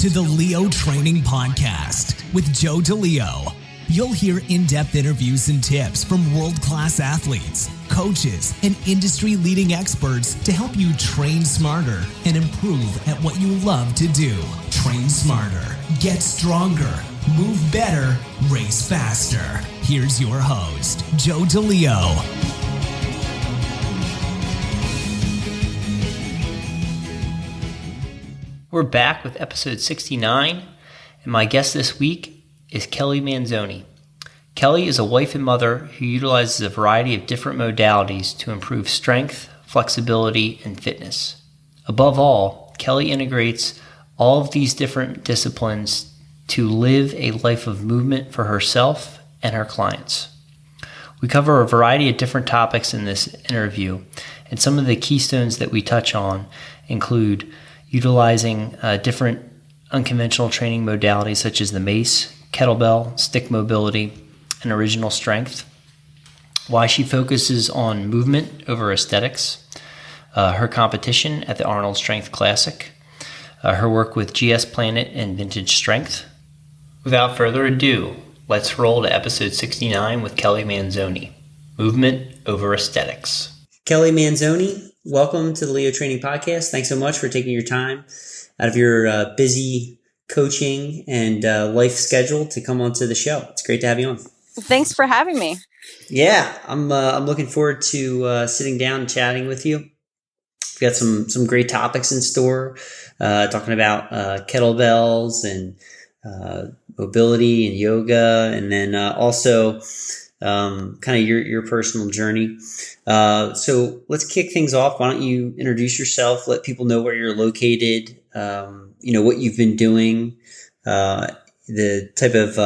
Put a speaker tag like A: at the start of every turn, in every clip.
A: to the Leo Training Podcast with Joe DeLeo. You'll hear in-depth interviews and tips from world-class athletes, coaches, and industry-leading experts to help you train smarter and improve at what you love to do. Train smarter, get stronger, move better, race faster. Here's your host, Joe DeLeo.
B: We're back with episode 69, and my guest this week is Kelly Manzone. Kelly is a wife and mother who utilizes a variety of different modalities to improve strength, flexibility, and fitness. Above all, Kelly integrates all of these different disciplines to live a life of movement for herself and her clients. We cover a variety of different topics in this interview, and some of the keystones that we touch on include utilizing different unconventional training modalities such as the mace, kettlebell, stick mobility, and original strength, why she focuses on movement over aesthetics, her competition at the Arnold Strength Classic, her work with GS Planet and Vintage Strength. Without further ado, let's roll to episode 69 with Kelly Manzone, Movement over Aesthetics. Kelly Manzone, welcome to the Leo Training Podcast. Thanks so much for taking your time out of your busy coaching and life schedule to come onto the show. It's great to have you on.
C: Thanks for having me.
B: Yeah, I'm looking forward to sitting down and chatting with you. We've got some great topics in store, talking about kettlebells and mobility and yoga, and then also kind of your personal journey. So let's kick things off. Why don't you introduce yourself, let people know where you're located, what you've been doing, the type of,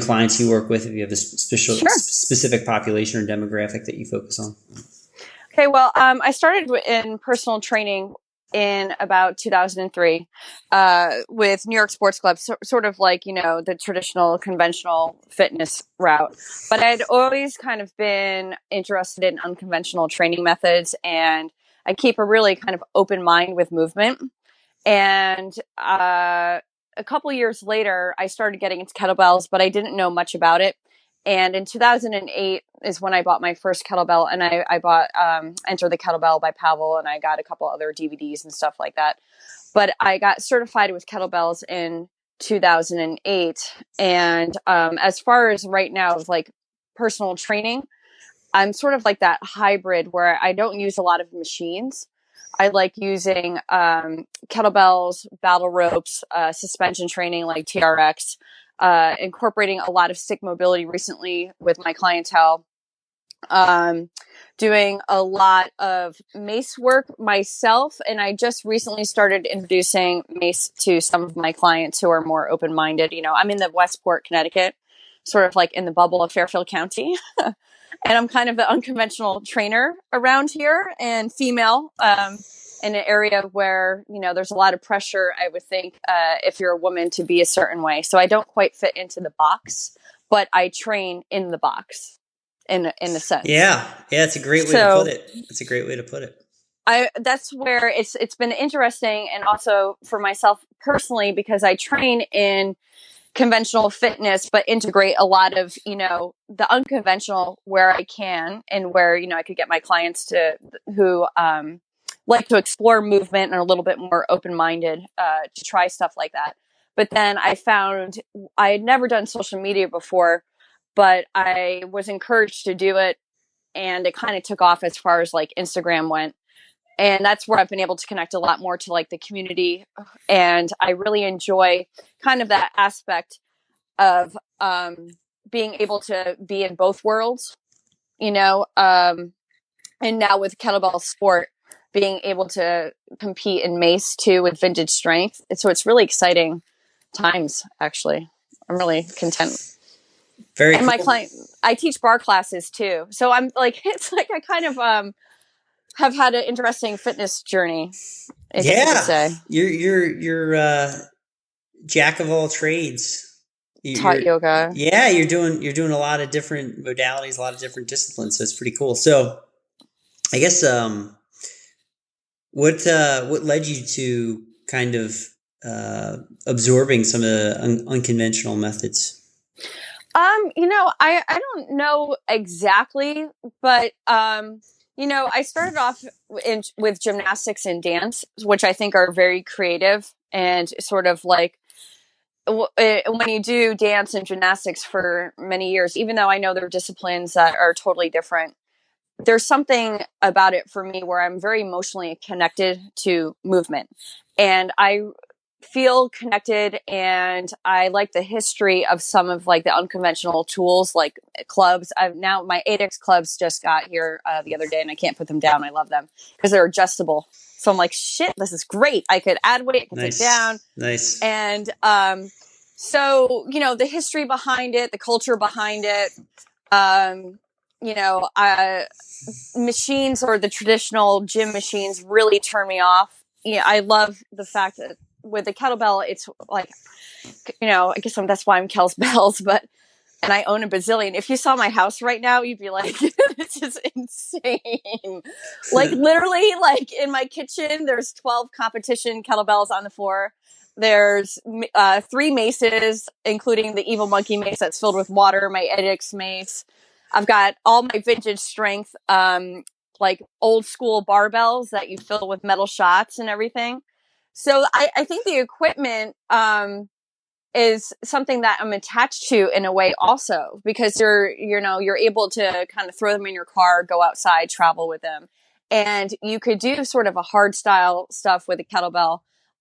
B: clients you work with, if you have a specific population or demographic that you focus on.
C: Okay. Well, I started in personal training in about 2003 with New York Sports Club, sort of like, the traditional conventional fitness route. But I'd always kind of been interested in unconventional training methods, and I keep a really kind of open mind with movement. And a couple years later, I started getting into kettlebells, but I didn't know much about it. And in 2008 is when I bought my first kettlebell, and I bought Enter the Kettlebell by Pavel, and I got a couple other DVDs and stuff like that. But I got certified with kettlebells in 2008. And as far as right now, of like personal training, I'm sort of like that hybrid where I don't use a lot of machines. I like using kettlebells, battle ropes, suspension training like TRX, incorporating a lot of stick mobility recently with my clientele, doing a lot of mace work myself. And I just recently started introducing mace to some of my clients who are more open-minded. I'm in the Westport, Connecticut, sort of like in the bubble of Fairfield County. And I'm kind of the unconventional trainer around here, and female, in an area where, there's a lot of pressure, I would think, if you're a woman, to be a certain way. So I don't quite fit into the box, but I train in the box in a sense. Yeah. It's a great way to put it. That's where it's been interesting. And also for myself personally, because I train in conventional fitness, but integrate a lot of, the unconventional where I can, and where, I could get my clients who like to explore movement and are a little bit more open-minded to try stuff like that. But then I found I had never done social media before, but I was encouraged to do it, and it kind of took off as far as like Instagram went. And that's where I've been able to connect a lot more to like the community. And I really enjoy kind of that aspect of being able to be in both worlds, and now with kettlebell sport, being able to compete in mace too with Vintage Strength. So it's really exciting times, actually. I'm really content. Very and cool. My client, I teach bar classes too. So I'm like, it's like I kind of have had an interesting fitness journey. If you could say. You're jack of all trades. Taught yoga. Yeah, you're doing a lot of different modalities, a lot of different disciplines. So it's pretty cool. So I guess what led you to kind of
D: absorbing some of the unconventional methods?
C: I don't know exactly, but I started off with gymnastics and dance, which I think are very creative and sort of like when you do dance and gymnastics for many years, even though I know there are disciplines that are totally different, there's something about it for me where I'm very emotionally connected to movement. And I feel connected, and I like the history of some of like the unconventional tools like clubs. I've now my 8X clubs just got here the other day, and I can't put them down. I love them because they're adjustable. So I'm like, shit, this is great. I could add weight, I could take down.
D: Nice.
C: And so, the history behind it, the culture behind it, um, you know, uh, machines or the traditional gym machines really turn me off. I love the fact that with the kettlebell, it's like, I guess that's why I'm Kel's Bells, and I own a bazillion. If you saw my house right now, you'd be like, this is insane. Like literally, like in my kitchen, there's 12 competition kettlebells on the floor. There's 3 maces, including the evil monkey mace that's filled with water, my Edix mace. I've got all my vintage strength, like old school barbells that you fill with metal shots and everything. So I think the equipment, is something that I'm attached to in a way also, because you're able to kind of throw them in your car, go outside, travel with them. And you could do sort of a hard style stuff with a kettlebell,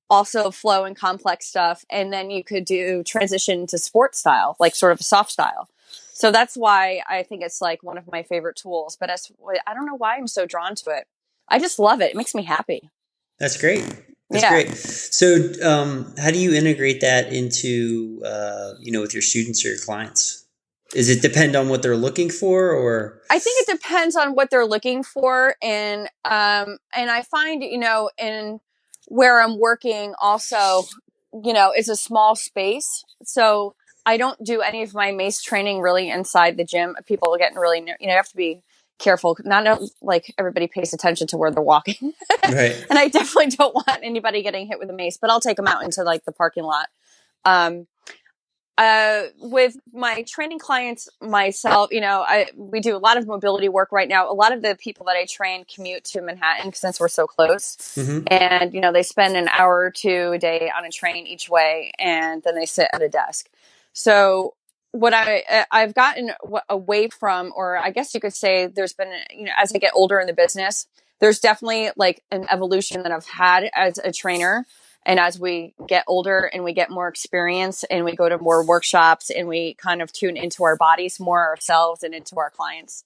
C: also flow and complex stuff. And then you could do transition to sports style, like sort of a soft style. So that's why I think it's like one of my favorite tools, but I don't know why I'm so drawn to it. I just love it. It makes me happy.
D: That's great. That's great. So, how do you integrate that into, with your students or your clients? Does it depend on what they're looking for, or?
C: I think it depends on what they're looking for. And I find, in where I'm working also, it's a small space. So I don't do any of my mace training really inside the gym. People are getting really, you have to be careful. Not like everybody pays attention to where they're walking.
D: Right.
C: And I definitely don't want anybody getting hit with a mace, but I'll take them out into like the parking lot. With my training clients, myself, we do a lot of mobility work right now. A lot of the people that I train commute to Manhattan since we're so close.
D: Mm-hmm.
C: And, they spend an hour or 2 a day on a train each way, and then they sit at a desk. So what I've gotten away from, or I guess you could say there's been, as I get older in the business, there's definitely like an evolution that I've had as a trainer. And as we get older and we get more experience and we go to more workshops and we kind of tune into our bodies more ourselves and into our clients.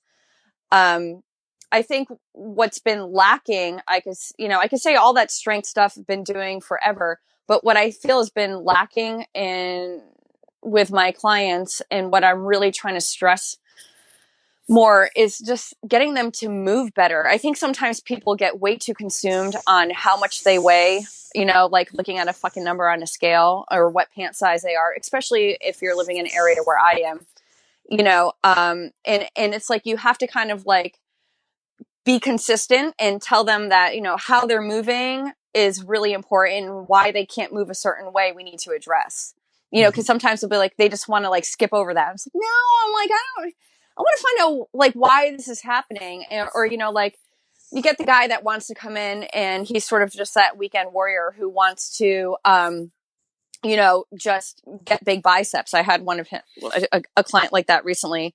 C: I think what's been lacking, I could say all that strength stuff I've been doing forever, but what I feel has been lacking with my clients, and what I'm really trying to stress more, is just getting them to move better. I think sometimes people get way too consumed on how much they weigh, like looking at a fucking number on a scale, or what pant size they are, especially if you're living in an area where I am, and it's like, you have to kind of like be consistent and tell them that, how they're moving is really important, and why they can't move a certain way we need to address, because sometimes they'll be like, they just want to like skip over that. I'm like, no, I want to find out like why this is happening. Or, like you get the guy that wants to come in and he's sort of just that weekend warrior who wants to, just get big biceps. I had one of him, a client like that recently,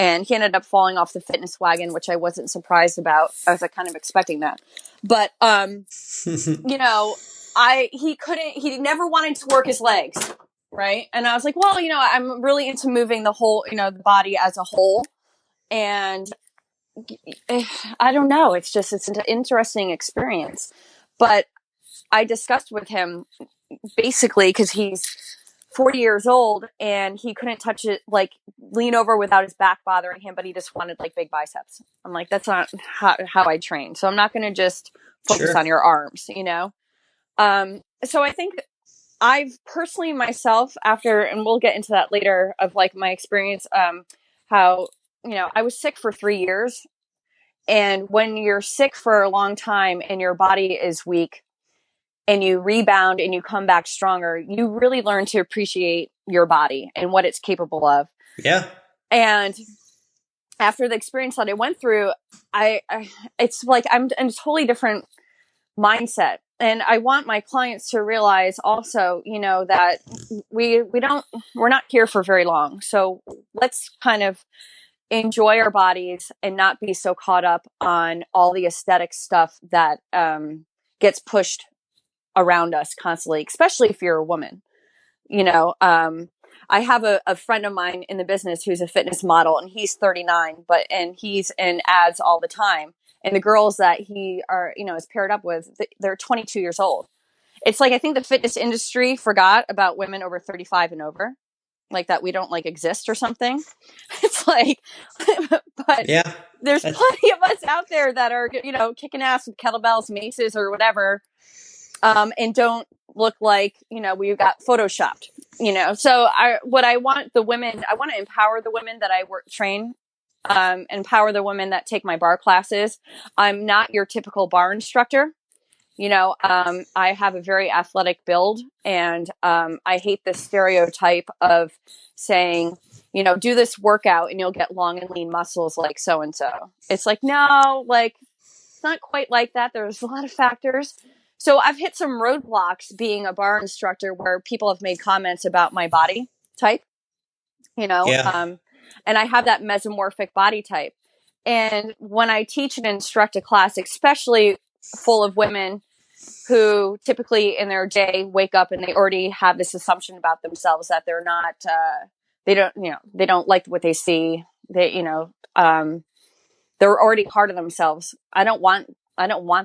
C: and he ended up falling off the fitness wagon, which I wasn't surprised about. I was like kind of expecting that, but, he never wanted to work his legs. Right. And I was like, well, I'm really into moving the whole, the body as a whole. And I don't know. It's an interesting experience. But I discussed with him basically because he's 40 years old and he couldn't touch it, like lean over without his back bothering him, but he just wanted like big biceps. I'm like, that's not how I train. So I'm not going to just focus on your arms, So I think I've personally myself and we'll get into that later, of like my experience, how, I was sick for 3 years. And when you're sick for a long time and your body is weak and you rebound and you come back stronger, you really learn to appreciate your body and what it's capable of.
D: Yeah.
C: And after the experience that I went through, it's like I'm in a totally different mindset. And I want my clients to realize also, that we're not here for very long. So let's kind of enjoy our bodies and not be so caught up on all the aesthetic stuff that gets pushed around us constantly, especially if you're a woman. I have a friend of mine in the business who's a fitness model, and he's 39, and he's in ads all the time. And the girls that he is paired up with, they're 22 years old. It's like, I think the fitness industry forgot about women over 35 and over, like that we don't like exist or something. It's like, but
D: yeah,
C: there's plenty of us out there that are, kicking ass with kettlebells, maces or whatever. And don't look like, we got photoshopped, so I want to empower the women that I train, empower the women that take my bar classes. I'm not your typical bar instructor. I have a very athletic build, and I hate the stereotype of saying, do this workout and you'll get long and lean muscles like so-and-so. It's like, no, like, it's not quite like that. There's a lot of factors. So I've hit some roadblocks being a bar instructor where people have made comments about my body type, and I have that mesomorphic body type. And when I teach and instruct a class, especially full of women who typically in their day wake up and they already have this assumption about themselves that they're not, they don't like what they see. They're already hard on themselves. I don't want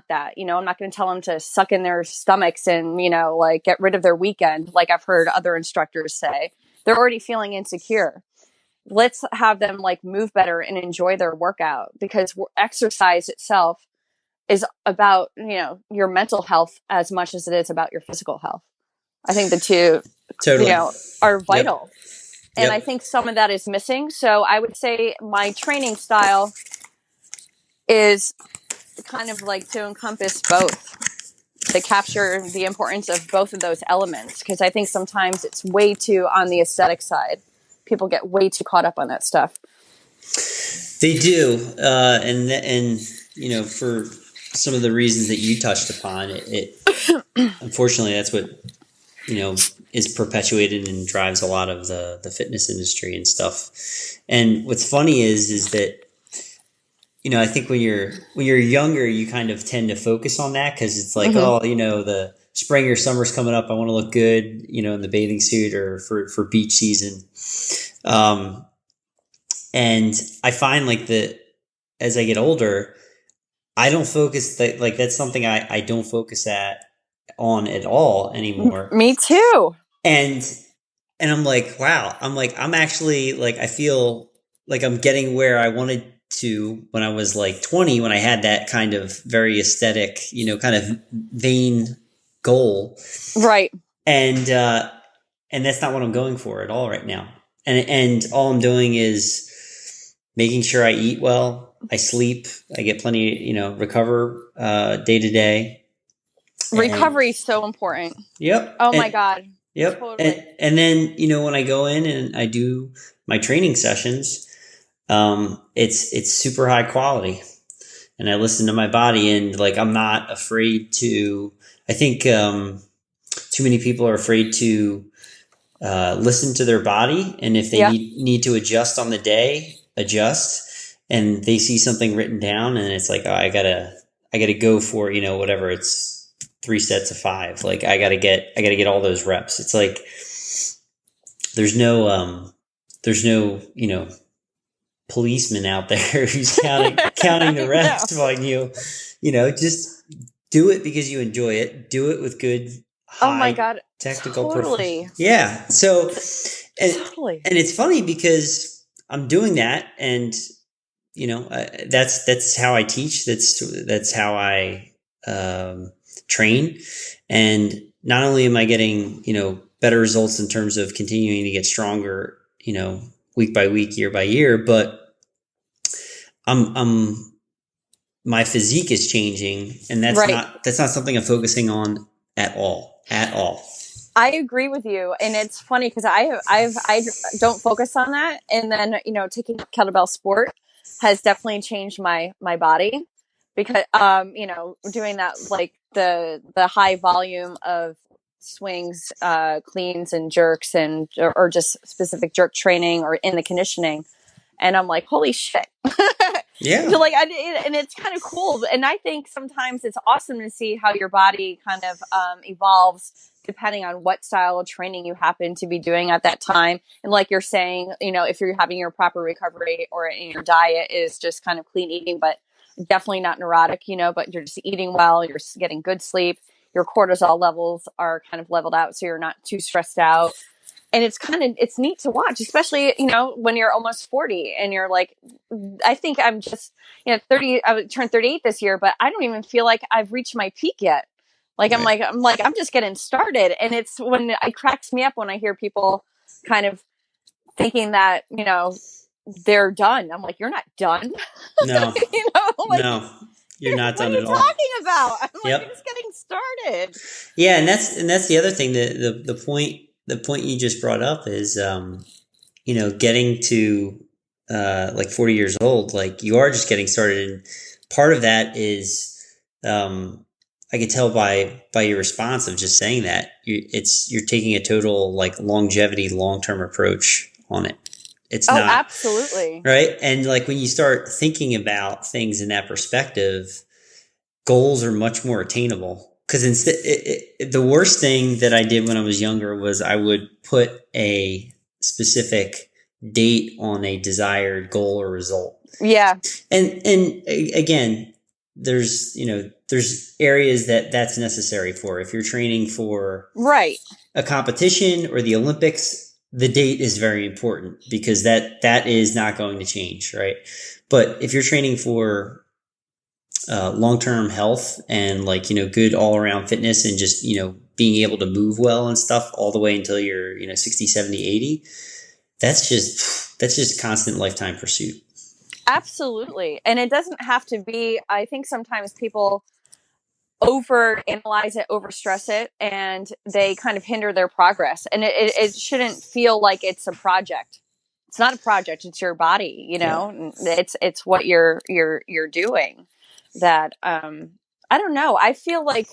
C: that. I'm not going to tell them to suck in their stomachs and, like get rid of their weekend. Like I've heard other instructors say, they're already feeling insecure. Let's have them like move better and enjoy their workout, because exercise itself is about, your mental health as much as it is about your physical health. I think the two,
D: totally.
C: Are vital. Yep. And
D: Yep.
C: I think some of that is missing. So I would say my training style is kind of like to encompass both, to capture the importance of both of those elements. Because I think sometimes it's way too on the aesthetic side. People get way too caught up on that stuff.
D: They do. And for some of the reasons that you touched upon, it unfortunately, that's what, is perpetuated and drives a lot of the fitness industry and stuff. And what's funny is that, I think when you're younger, you kind of tend to focus on that because it's like, the spring or summer's coming up. I want to look good, in the bathing suit or for beach season. And I find like that as I get older, I don't focus that, like, that's something I don't focus on at all anymore.
C: Me too.
D: And I'm like, wow, I'm actually like, I feel like I'm getting where I wanted to when I was like 20, when I had that kind of very aesthetic, kind of vain goal.
C: Right.
D: And that's not what I'm going for at all right now. And all I'm doing is making sure I eat well, I sleep, I get plenty, recover day to day.
C: Recovery is so important.
D: Yep.
C: Oh my God.
D: Yep.
C: Totally.
D: And then, when I go in and I do my training sessions, it's super high quality, and I listen to my body, and like, I'm not afraid to, I think, too many people are afraid to, listen to their body. And if they need to adjust on the day, adjust, and they see something written down and it's like, oh, I gotta go for, whatever, it's 3 sets of 5. Like I gotta get all those reps. It's like, there's no, policeman out there who's counting the reps on you, just do it because you enjoy it. Do it with good, high,
C: oh my God,
D: technical
C: totally.
D: Yeah. So,
C: Totally.
D: and it's funny because I'm doing that, and that's how I teach. That's how I train. And not only am I getting better results in terms of continuing to get stronger, week by week, year by year, but my physique is changing, and that's not something I'm focusing on at all, at all.
C: I agree with you, and it's funny because I don't focus on that, and then taking up kettlebell sport has definitely changed my body because doing that, like the high volume of swings, cleans and jerks, and or just specific jerk training or in the conditioning, and I'm like, holy shit.
D: Yeah.
C: So and it's kind of cool. And I think sometimes it's awesome to see how your body kind of evolves depending on what style of training you happen to be doing at that time. And like you're saying, if you're having your proper recovery or your diet is just kind of clean eating, but definitely not neurotic, but you're just eating well, you're getting good sleep, your cortisol levels are kind of leveled out, so you're not too stressed out. And it's neat to watch, especially, when you're almost 40 and you're like, I think I'm just, 30, I would turn 38 this year, but I don't even feel like I've reached my peak yet. Like,
D: Right.
C: I'm just getting started. And it's when it cracks me up when I hear people kind of thinking that, they're done. I'm like, you're not done.
D: No, no, you're not
C: what are
D: done
C: you
D: at all.
C: talking about? I'm like,
D: Yep.
C: you're just getting started.
D: Yeah. And that's the other thing that the point you just brought up is, getting to, like 40 years old, like you are just getting started. And part of that is, I could tell by your response of just saying that you're taking a total like longevity, long-term approach on it. It's not
C: Absolutely.
D: right. And like when you start thinking about things in that perspective, goals are much more attainable. Because instead, the worst thing that I did when I was younger was I would put a specific date on a desired goal or result.
C: Yeah.
D: And again, there's areas that's necessary for. If you're training for
C: Right.
D: a competition or the Olympics, the date is very important because that is not going to change, right? But if you're training for long-term health and like, good all-around fitness and just, being able to move well and stuff all the way until you're, 60, 70, 80, that's just constant lifetime pursuit.
C: Absolutely. And it doesn't have to be, I think sometimes people over analyze it, over stress it, and they kind of hinder their progress. And it shouldn't feel like it's a project. It's not a project. It's your body,
D: Yeah.
C: it's what you're doing that, I don't know. I feel like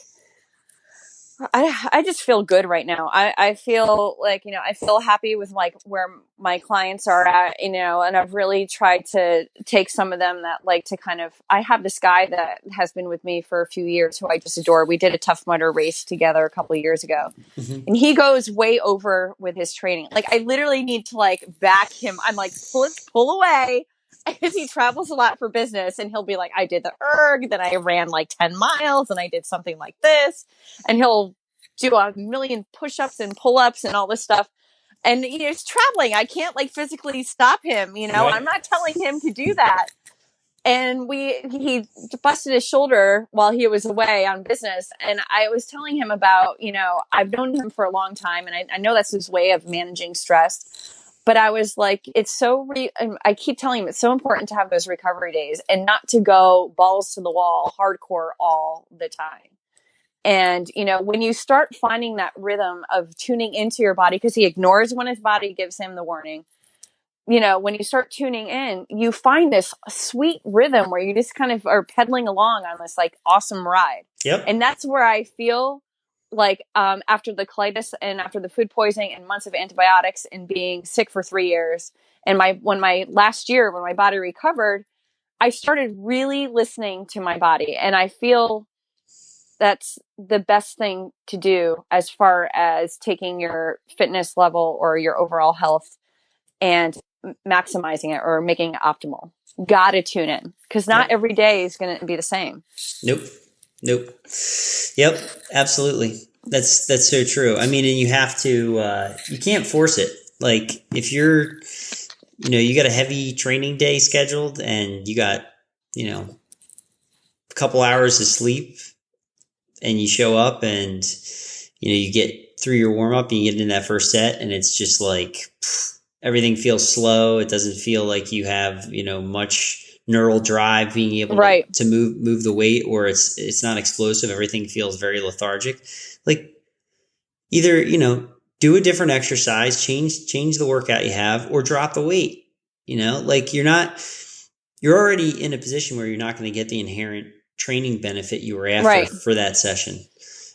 C: I just feel good right now. I feel like, I feel happy with like where my clients are at, and I've really tried to take some of them that like to kind of, I have this guy that has been with me for a few years who I just adore. We did a Tough Mudder race together a couple of years ago, and he goes way over with his training. Like I literally need to like back him. I'm like, pull away. Because he travels a lot for business, and he'll be like, I did the erg, then I ran like 10 miles, and I did something like this. And he'll do a million push-ups and pull-ups and all this stuff. And he's traveling. I can't like physically stop him,
D: Right.
C: I'm not telling him to do that. And he busted his shoulder while he was away on business. And I was telling him about, I've known him for a long time, and I know that's his way of managing stress. But I was like, I keep telling him it's so important to have those recovery days and not to go balls to the wall, hardcore all the time. And, when you start finding that rhythm of tuning into your body, because he ignores when his body gives him the warning, when you start tuning in, you find this sweet rhythm where you just kind of are pedaling along on this like awesome ride.
D: Yep.
C: And that's where I feel like after the colitis and after the food poisoning and months of antibiotics and being sick for 3 years, and when my body recovered, I started really listening to my body. And I feel that's the best thing to do as far as taking your fitness level or your overall health and maximizing it or making it optimal. Gotta tune in, because not every day is going to be the same.
D: Nope. Yep. Absolutely. That's so true. I mean, and you have to, you can't force it. Like if you're, you got a heavy training day scheduled and you got, a couple hours of sleep, and you show up and, you get through your warm up and you get in that first set, and it's just like everything feels slow. It doesn't feel like you have, much neural drive, being able
C: Right.
D: to move the weight, or it's not explosive. Everything feels very lethargic. Like either, do a different exercise, change the workout you have, or drop the weight. Like you're already in a position where you're not going to get the inherent training benefit you were after
C: Right.
D: for that session.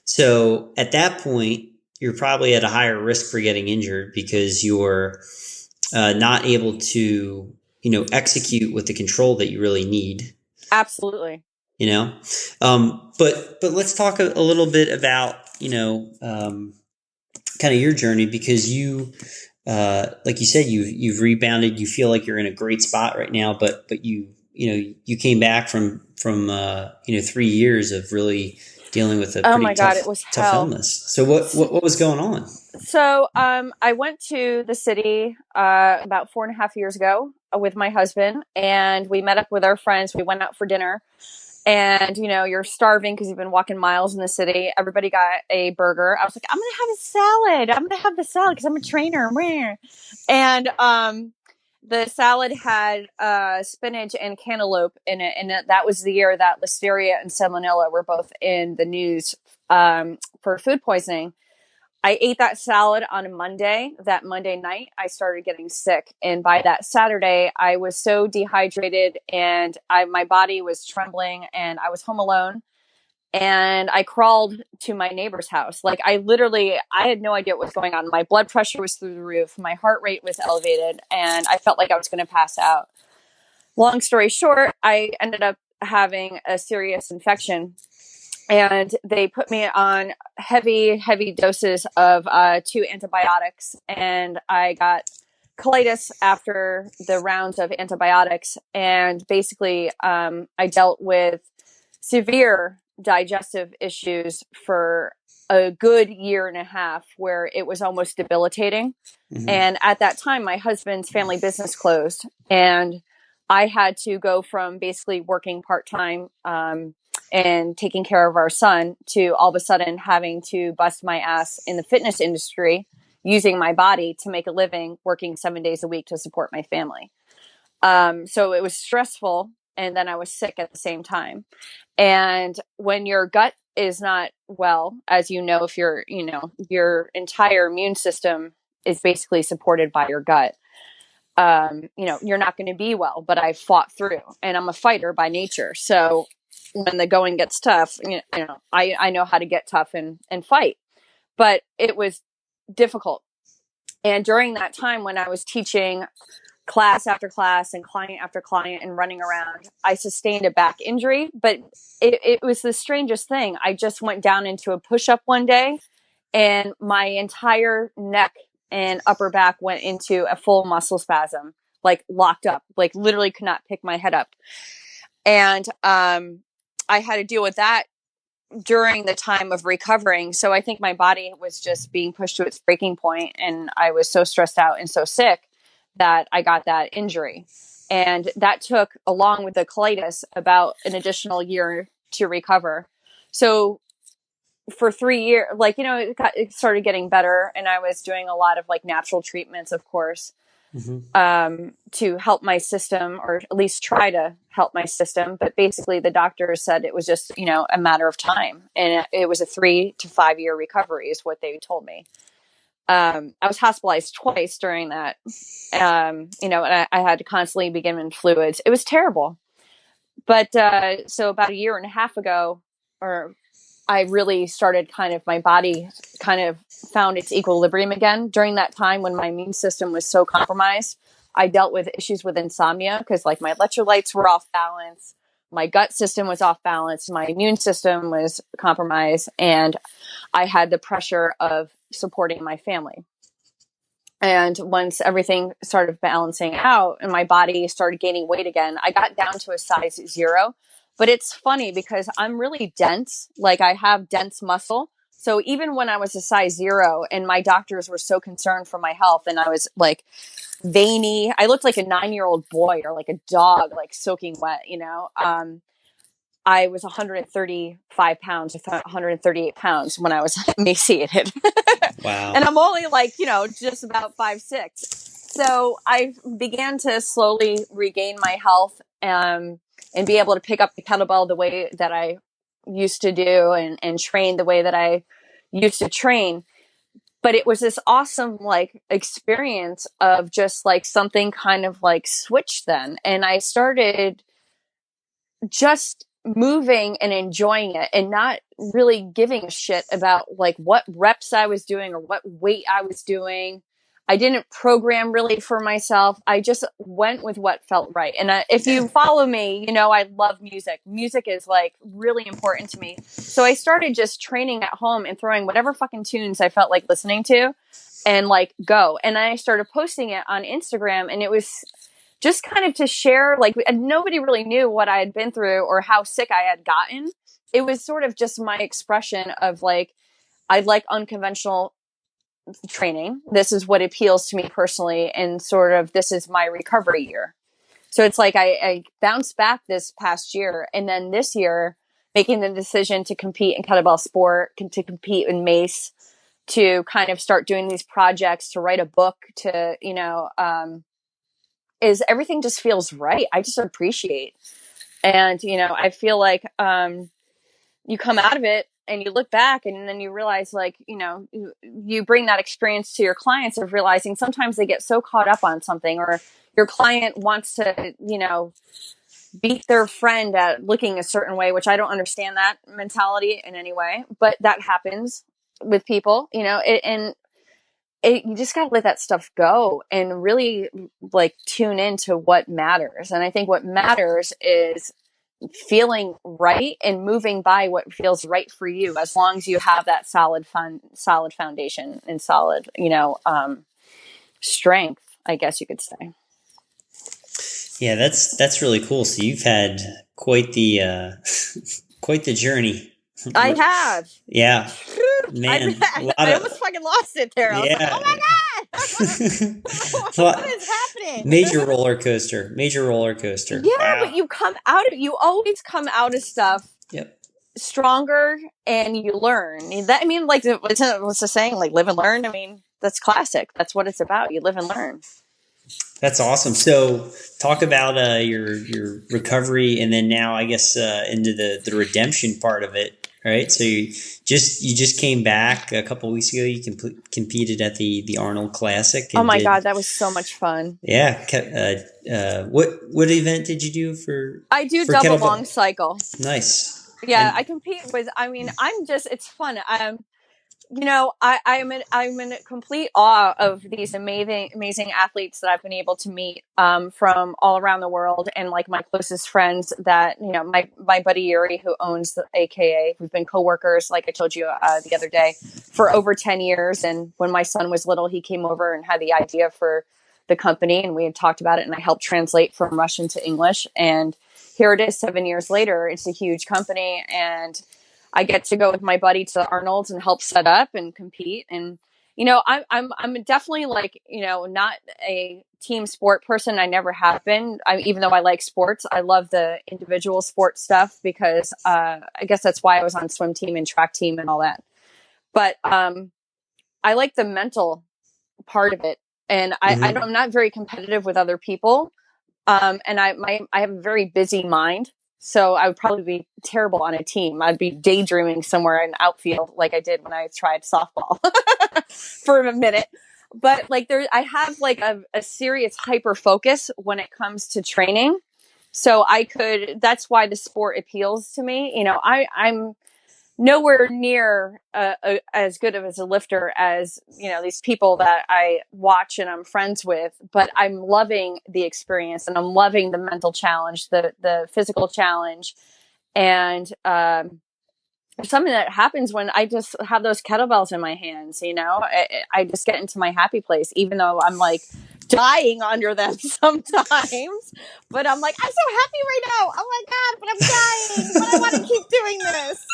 D: So at that point, you're probably at a higher risk for getting injured because you're not able to, execute with the control that you really need.
C: Absolutely.
D: But let's talk a little bit about, kind of your journey, because you, like you said, you've rebounded. You feel like you're in a great spot right now, but you came back from 3 years of really dealing with a
C: Oh
D: pretty
C: my God, it was
D: tough
C: hell.
D: illness. So what was going on?
C: So I went to the city about 4.5 years ago with my husband, and we met up with our friends. We went out for dinner, and you're starving because you've been walking miles in the city. Everybody got a burger. I was like, I'm gonna have a salad. I'm gonna have the salad because I'm a trainer. And the salad had spinach and cantaloupe in it, and that was the year that listeria and salmonella were both in the news for food poisoning. I ate that salad on a Monday. That Monday night, I started getting sick. And by that Saturday, I was so dehydrated and my body was trembling, and I was home alone. And I crawled to my neighbor's house. Like I had no idea what was going on. My blood pressure was through the roof. My heart rate was elevated, and I felt like I was going to pass out. Long story short, I ended up having a serious infection, and they put me on heavy doses of 2 antibiotics, and I got colitis after the rounds of antibiotics. And basically, I dealt with severe digestive issues for a good year and a half, where it was almost debilitating.
D: Mm-hmm.
C: And at that time, my husband's family business closed, and I had to go from basically working part-time and taking care of our son to all of a sudden having to bust my ass in the fitness industry, using my body to make a living, working 7 days a week to support my family. So it was stressful. And then I was sick at the same time. And when your gut is not well, as if your entire immune system is basically supported by your gut, you're not going to be well. But I fought through, and I'm a fighter by nature. So when the going gets tough, I know how to get tough and fight. But it was difficult. And during that time when I was teaching class after class and client after client and running around, I sustained a back injury. But it was the strangest thing. I just went down into a push-up one day, and my entire neck and upper back went into a full muscle spasm, like locked up, like literally could not pick my head up. And I had to deal with that during the time of recovering. So I think my body was just being pushed to its breaking point, and I was so stressed out and so sick that I got that injury. And that took, along with the colitis, about an additional year to recover. So for 3 years, it started getting better, and I was doing a lot of natural treatments, of course, to help my system, or at least try to help my system. But basically the doctor said it was just, a matter of time. And it was a 3 to 5 year recovery is what they told me. I was hospitalized twice during that, and I had to constantly be given fluids. It was terrible. But so about a year and a half ago, I really started my body kind of found its equilibrium again. During that time when my immune system was so compromised, I dealt with issues with insomnia because my electrolytes were off balance. My gut system was off balance. My immune system was compromised, and I had the pressure of supporting my family. And once everything started balancing out and my body started gaining weight again, I got down to a size 0. But it's funny because I'm really dense. I have dense muscle. So even when I was a size 0 and my doctors were so concerned for my health, and I was veiny, I looked like a 9-year-old boy or a dog, soaking wet, I was 135 pounds, 138 pounds when I was emaciated.
D: Wow.
C: And I'm only just about 5'6". So I began to slowly regain my health. and be able to pick up the kettlebell the way that I used to do and train the way that I used to train. But it was this awesome like experience of just like something kind of like switched then. And I started just moving and enjoying it and not really giving a shit about like what reps I was doing or what weight I was doing. I didn't program really for myself. I just went with what felt right. And if you follow me, you know, I love music. Music is like really important to me. So I started just training at home and throwing whatever fucking tunes I felt like listening to and like go. And I started posting it on Instagram, and it was just kind of to share, like nobody really knew what I had been through or how sick I had gotten. It was sort of just my expression of like, I like unconventional training. This is what appeals to me personally. And sort of, this is my recovery year. So it's like, I bounced back this past year. And then this year, making the decision to compete in kettlebell sport, to compete in mace, to kind of start doing these projects, to write a book, to, you know, is everything just feels right. I just appreciate. And, you know, I feel like you come out of it and you look back and then you realize, like, you know, you bring that experience to your clients of realizing sometimes they get so caught up on something, or your client wants to, you know, beat their friend at looking a certain way, which I don't understand that mentality in any way, but that happens with people, you know, you just got to let that stuff go and really like tune into what matters. And I think what matters is feeling right and moving by what feels right for you, as long as you have that solid foundation and solid, you know, strength, I guess you could say.
D: Yeah, that's really cool. So you've had quite the quite the journey.
C: I have.
D: Yeah, man.
C: I almost fucking lost it there. I was like, oh my God. What is happening?
D: Major roller coaster.
C: Yeah,
D: Wow.
C: but you always come out of stuff stronger, and you learn. That, I mean, like, what's the saying? Like, live and learn. I mean, that's classic. That's what it's about. You live and learn.
D: That's awesome. So talk about your recovery, and then now I guess into the redemption part of it. Right. So you just came back a couple of weeks ago. You competed at the Arnold Classic.
C: Oh my God, that was so much fun.
D: Yeah. What event did you do for?
C: I do double long cycle.
D: Nice.
C: Yeah, I compete with. I mean, it's fun. You know, I'm in complete awe of these amazing athletes that I've been able to meet from all around the world, and like my closest friends that, you know, my buddy Yuri, who owns the AKA, we've been coworkers, like I told you the other day, for over 10 years. And when my son was little, he came over and had the idea for the company, and we had talked about it, and I helped translate from Russian to English. And here it is 7 years later. It's a huge company, and I get to go with my buddy to Arnold's and help set up and compete. And, you know, I'm definitely like, you know, not a team sport person. I never have been. Even though I like sports, I love the individual sports stuff because I guess that's why I was on swim team and track team and all that. But I like the mental part of it. And I'm not very competitive with other people. And I have a very busy mind. So I would probably be terrible on a team. I'd be daydreaming somewhere in outfield like I did when I tried softball for a minute. But like I have like a serious hyper focus when it comes to training. So that's why the sport appeals to me. You know, I'm nowhere near as good of as a lifter as, you know, these people that I watch and I'm friends with, but I'm loving the experience, and I'm loving the mental challenge, the physical challenge. And something that happens when I just have those kettlebells in my hands, you know, I just get into my happy place, even though I'm like dying under them sometimes, but I'm like, I'm so happy right now. Oh my God, but I'm dying, but I want to keep doing this.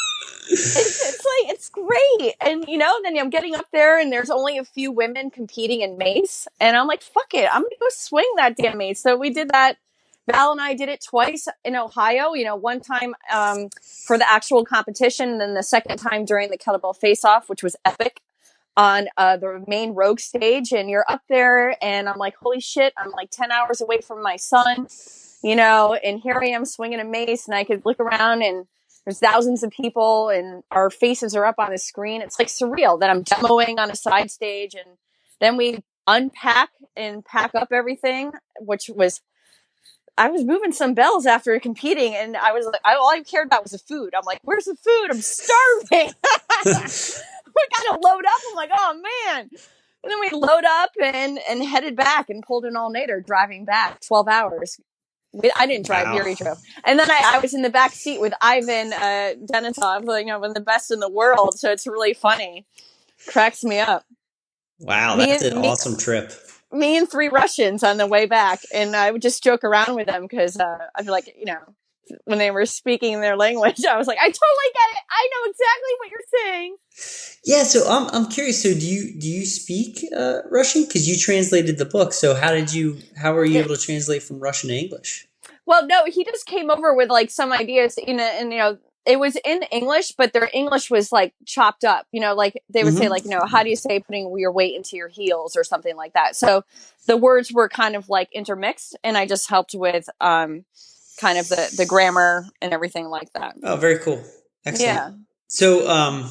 C: It's like, it's great. And, you know, then I'm getting up there and there's only a few women competing in mace. And I'm like, fuck it, I'm going to go swing that damn mace. So we did that. Val and I did it twice in Ohio, you know, one time for the actual competition, and then the second time during the kettlebell face-off, which was epic, on the main Rogue stage. And you're up there and I'm like, holy shit, I'm like 10 hours away from my son. and here I am swinging a mace, and I could look around and there's thousands of people and our faces are up on the screen. It's like surreal that I'm demoing on a side stage, and then we unpack and pack up everything, which was, I was moving some bells after competing, and I was like, all I cared about was the food. I'm like, where's the food? I'm starving. We gotta load up. I'm like, oh man. And then we load up and headed back and pulled an all-nighter driving back 12 hours. I didn't drive.
D: Wow.
C: Yuri drove. And then I was in the back seat with Ivan Denitov, one of the best in the world. So it's really funny. Cracks me up.
D: Wow, that's an awesome trip.
C: Me and 3 Russians on the way back. And I would just joke around with them because I'd be like, when they were speaking their language, I was like, I totally get it. I know exactly what you're saying.
D: Yeah, so I'm curious. So do you speak Russian? Because you translated the book. So how were you able to translate from Russian to English?
C: Well, no, he just came over with like some ideas, and it was in English, but their English was like chopped up. Like they would say, like, how do you say putting your weight into your heels or something like that. So the words were kind of like intermixed, and I just helped with kind of the grammar and everything like that.
D: Oh, very cool. Excellent.
C: Yeah.
D: So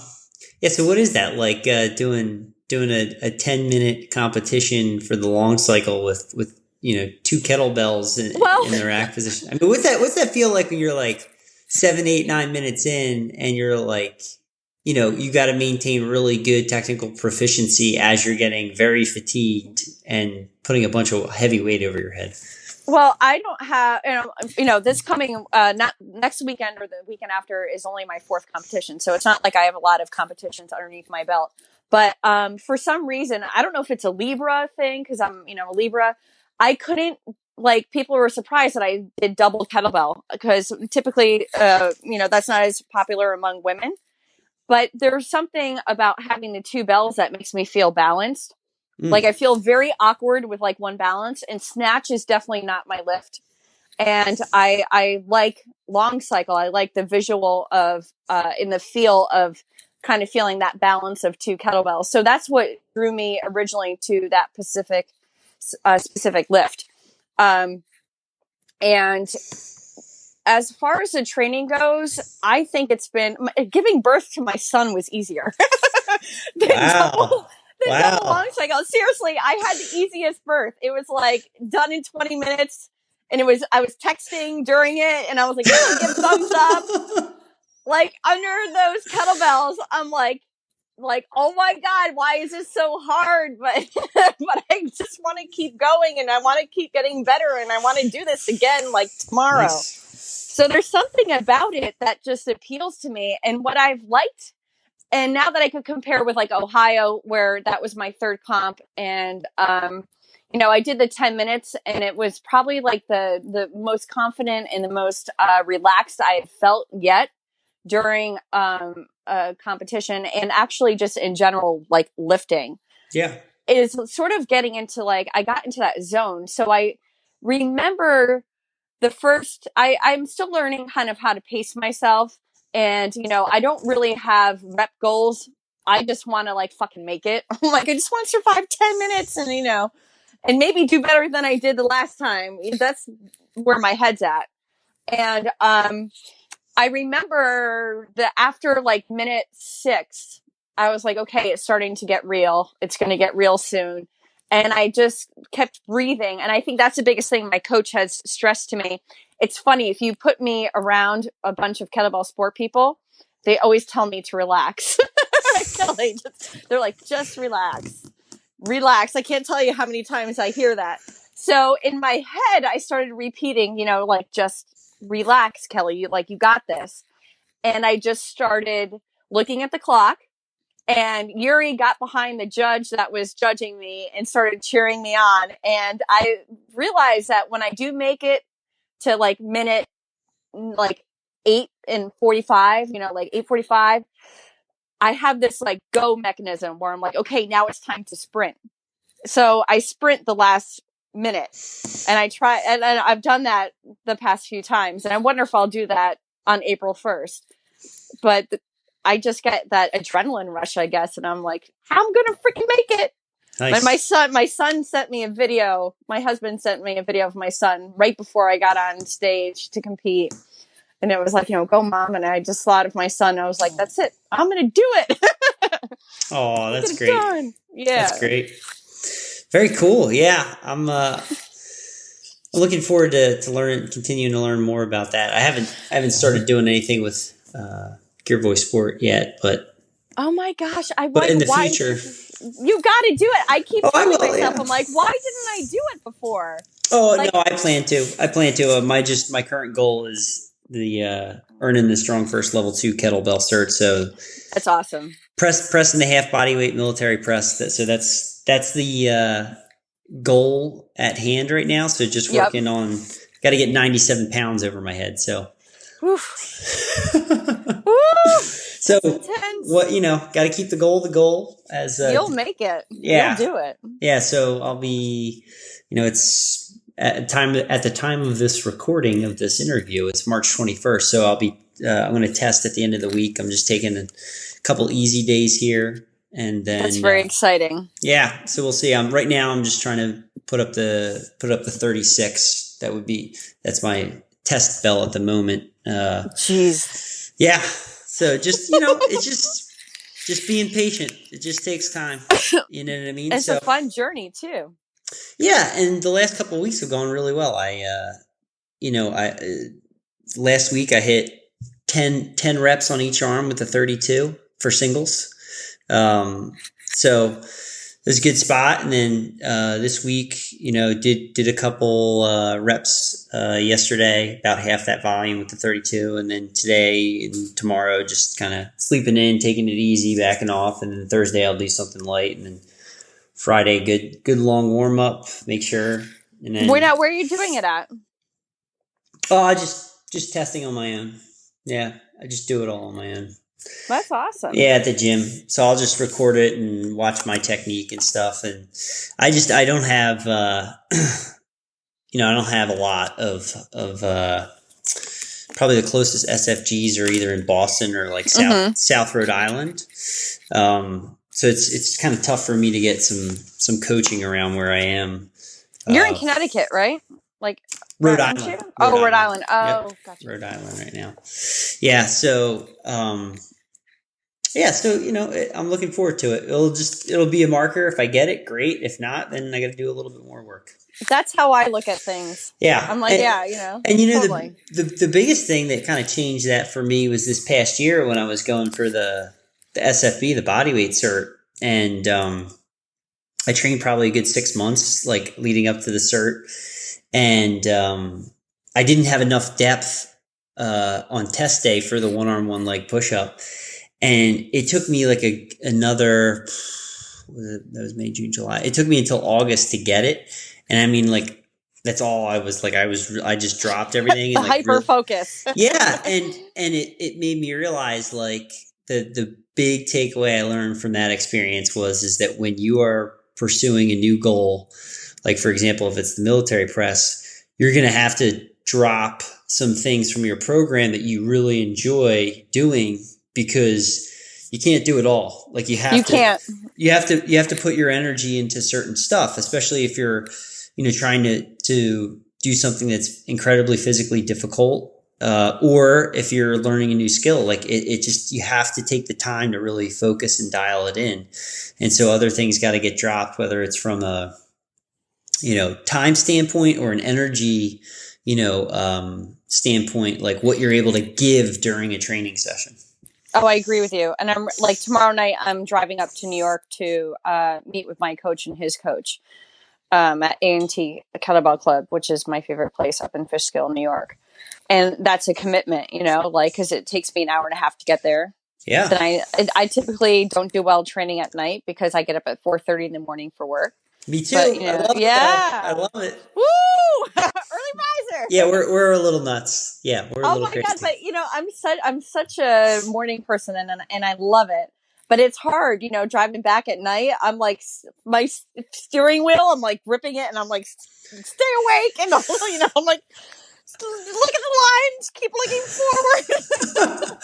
D: so what is that like doing a 10-minute competition for the long cycle with 2 kettlebells in the rack position? I mean, what's that feel like when you're like 7, 8, 9 minutes in and you're like, you got to maintain really good technical proficiency as you're getting very fatigued and putting a bunch of heavy weight over your head?
C: Well, I don't have, this coming, not next weekend or the weekend after is only my 4th competition. So it's not like I have a lot of competitions underneath my belt. But for some reason, I don't know if it's a Libra thing, because I'm, a Libra. I couldn't, like, people were surprised that I did double kettlebell, because typically, that's not as popular among women. But there's something about having the 2 bells that makes me feel balanced. Like I feel very awkward with like one balance, and snatch is definitely not my lift. And I like long cycle. I like the visual of, in the feel of kind of feeling that balance of 2 kettlebells. So that's what drew me originally to that specific lift. And as far as the training goes, I think it's been, giving birth to my son was easier.
D: Wow.
C: Double long cycle. Seriously, I had the easiest birth. It was like done in 20 minutes, and I was texting during it, and I was like, give thumbs up. Like under those kettlebells, I'm like, oh my God, why is this so hard? But but I just want to keep going, and I want to keep getting better, and I want to do this again like tomorrow. Nice. So there's something about it that just appeals to me, and what I've liked. And now that I could compare with like Ohio, where that was my 3rd comp, and I did the 10 minutes, and it was probably like the most confident and the most relaxed I had felt yet during a competition, and actually just in general, like lifting.
D: Yeah,
C: is sort of getting into like, I got into that zone. So I remember I'm still learning kind of how to pace myself. And, I don't really have rep goals. I just want to like fucking make it. I'm like, I just want to survive 10 minutes and, and maybe do better than I did the last time. That's where my head's at. And, I remember that after like minute 6, I was like, okay, it's starting to get real. It's going to get real soon. And I just kept breathing. And I think that's the biggest thing my coach has stressed to me. It's funny, if you put me around a bunch of kettlebell sport people, they always tell me to relax. They're like, just relax. Relax. I can't tell you how many times I hear that. So in my head, I started repeating, like, just relax, Kelly. Like, you got this. And I just started looking at the clock. And Yuri got behind the judge that was judging me and started cheering me on. And I realized that when I do make it to like minute like 8:45, like 8:45, I have this like go mechanism where I'm like, okay, now it's time to sprint. So I sprint the last minute, and I try, and I've done that the past few times. And I wonder if I'll do that on April 1st. But I just get that adrenaline rush, I guess. And I'm like, I'm going to freaking make it. But
D: Nice.
C: my son sent me a video. My husband sent me a video of my son right before I got on stage to compete. And it was like, go, Mom. And I just thought of my son. I was like, that's it. I'm going to do it.
D: Oh, that's
C: Get it
D: great.
C: done. Yeah.
D: That's great. Very cool. Yeah. I'm looking forward to continuing to learn more about that. I haven't started doing anything with Gear Voice Sport yet, but
C: Oh my gosh.
D: but in the future.
C: You got to do it. I keep telling myself,
D: yeah.
C: I'm like, why didn't I do it before?
D: Oh, no, I plan to. My current goal is the earning the Strong First Level 2 kettlebell cert. So
C: that's awesome.
D: Pressing the half body weight military press. So that's the goal at hand right now. So just working on. Got to get 97 pounds over my head. So. So what got to keep the goal as
C: you'll make it.
D: Yeah,
C: you'll do it.
D: Yeah, so I'll be, it's at the time of this recording of this interview. It's March 21st, so I'll be. I'm going to test at the end of the week. I'm just taking a couple easy days here, and then
C: that's very exciting.
D: Yeah, so we'll see. Right now. I'm just trying to put up the 36. That's my test bell at the moment.
C: Jeez.
D: Yeah. So just, it's just being patient. It just takes time. You know what I mean?
C: It's a fun journey too.
D: Yeah. And the last couple of weeks have gone really well. Last week I hit 10 reps on each arm with the 32 for singles. So it was a good spot. And then this week, did a couple reps yesterday, about half that volume with the 32. And then today and tomorrow, just kind of sleeping in, taking it easy, backing off. And then Thursday, I'll do something light. And then Friday, good long warm up, make sure. And then
C: where are you doing it at?
D: Oh, I just testing on my own. Yeah, I just do it all on my own.
C: That's awesome.
D: Yeah, at the gym. So I'll just record it and watch my technique and stuff. And I don't have, I don't have a lot of probably the closest SFGs are either in Boston or like South Rhode Island. So it's kind of tough for me to get some coaching around where I am.
C: You're in Connecticut, right? Like
D: Rhode Island.
C: Rhode Island. Oh,
D: yep.
C: Gotcha.
D: Rhode Island right now. Yeah. So, I'm looking forward to it. It'll be a marker. If I get it, great. If not, then I got to do a little bit more work.
C: That's how I look at things.
D: Yeah.
C: I'm like,
D: And
C: totally.
D: the biggest thing that kind of changed that for me was this past year when I was going for the SFB, the bodyweight cert. And, I trained probably a good 6 months, like leading up to the cert. And, I didn't have enough depth, on test day for the 1-arm 1-leg push-up. And it took me like another, that was May, June, July. It took me until August to get it. And I mean, like, that's all I was like, I just dropped everything. And
C: hyper focus.
D: Yeah. And it made me realize like the big takeaway I learned from that experience is that when you are pursuing a new goal, like for example, if it's the military press, you're going to have to drop some things from your program that you really enjoy doing, because you can't do it all. Like you have to put your energy into certain stuff, especially if you're, trying to do something that's incredibly physically difficult, or if you're learning a new skill. Like it just, you have to take the time to really focus and dial it in. And so other things got to get dropped, whether it's from a, time standpoint or an energy, standpoint, like what you're able to give during a training session.
C: Oh, I agree with you. And I'm like, tomorrow night, I'm driving up to New York to meet with my coach and his coach at A&T Kettlebell Club, which is my favorite place up in Fishkill, New York. And that's a commitment, because it takes me an hour and a half to get there.
D: Yeah.
C: Then I typically don't do well training at night because I get up at 4:30 in the morning for work.
D: Me too. But, I love it.
C: Woo! Early riser.
D: Yeah, we're a little nuts. Yeah, we're a little crazy.
C: God! But I'm such a morning person, and I love it. But it's hard, driving back at night. I'm like, my steering wheel, I'm like gripping it, and I'm like, stay awake, and I'm like, look at the lines, keep looking forward.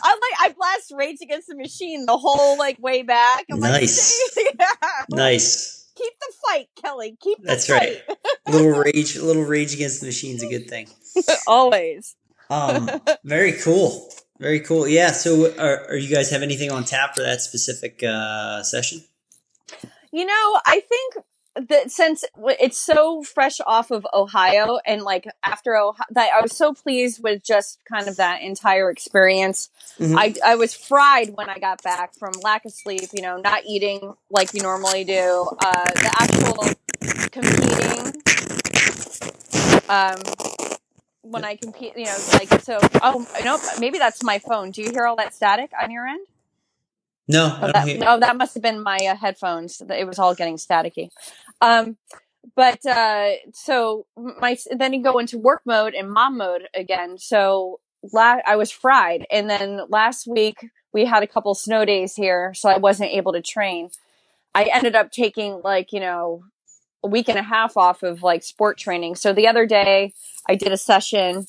C: I blast watched Rage Against the Machine the whole like way back. I'm
D: nice.
C: Like, yeah.
D: Nice.
C: Keep the fight, Kelly. Keep the
D: That's
C: fight.
D: right. Little rage against the machine is a good thing.
C: Always.
D: Very cool. Very cool. Yeah. So, are you guys have anything on tap for that specific session?
C: I think that since it's so fresh off of Ohio and like after Ohio, that I was so pleased with just kind of that entire experience.
D: Mm-hmm.
C: I was fried when I got back from lack of sleep, not eating like you normally do. The actual competing, when I compete, maybe that's my phone. Do you hear all that static on your end?
D: No, I don't hear.
C: That must have been my headphones. It was all getting staticky. So then you go into work mode and mom mode again. So I was fried. And then last week we had a couple snow days here, so I wasn't able to train. I ended up taking a week and a half off of like sport training. So the other day I did a session,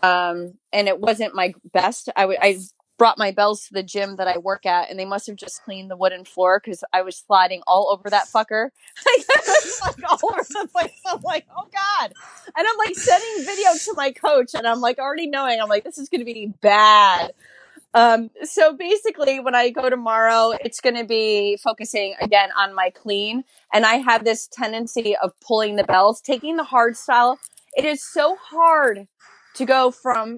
C: and it wasn't my best. I brought my bells to the gym that I work at, and they must have just cleaned the wooden floor because I was sliding all over that fucker. I was like all over the place. I'm like, oh God. And I'm like sending video to my coach, and I'm like already knowing, I'm like, this is going to be bad. So basically when I go tomorrow, it's going to be focusing again on my clean. And I have this tendency of pulling the bells, taking the hard style. It is so hard to go from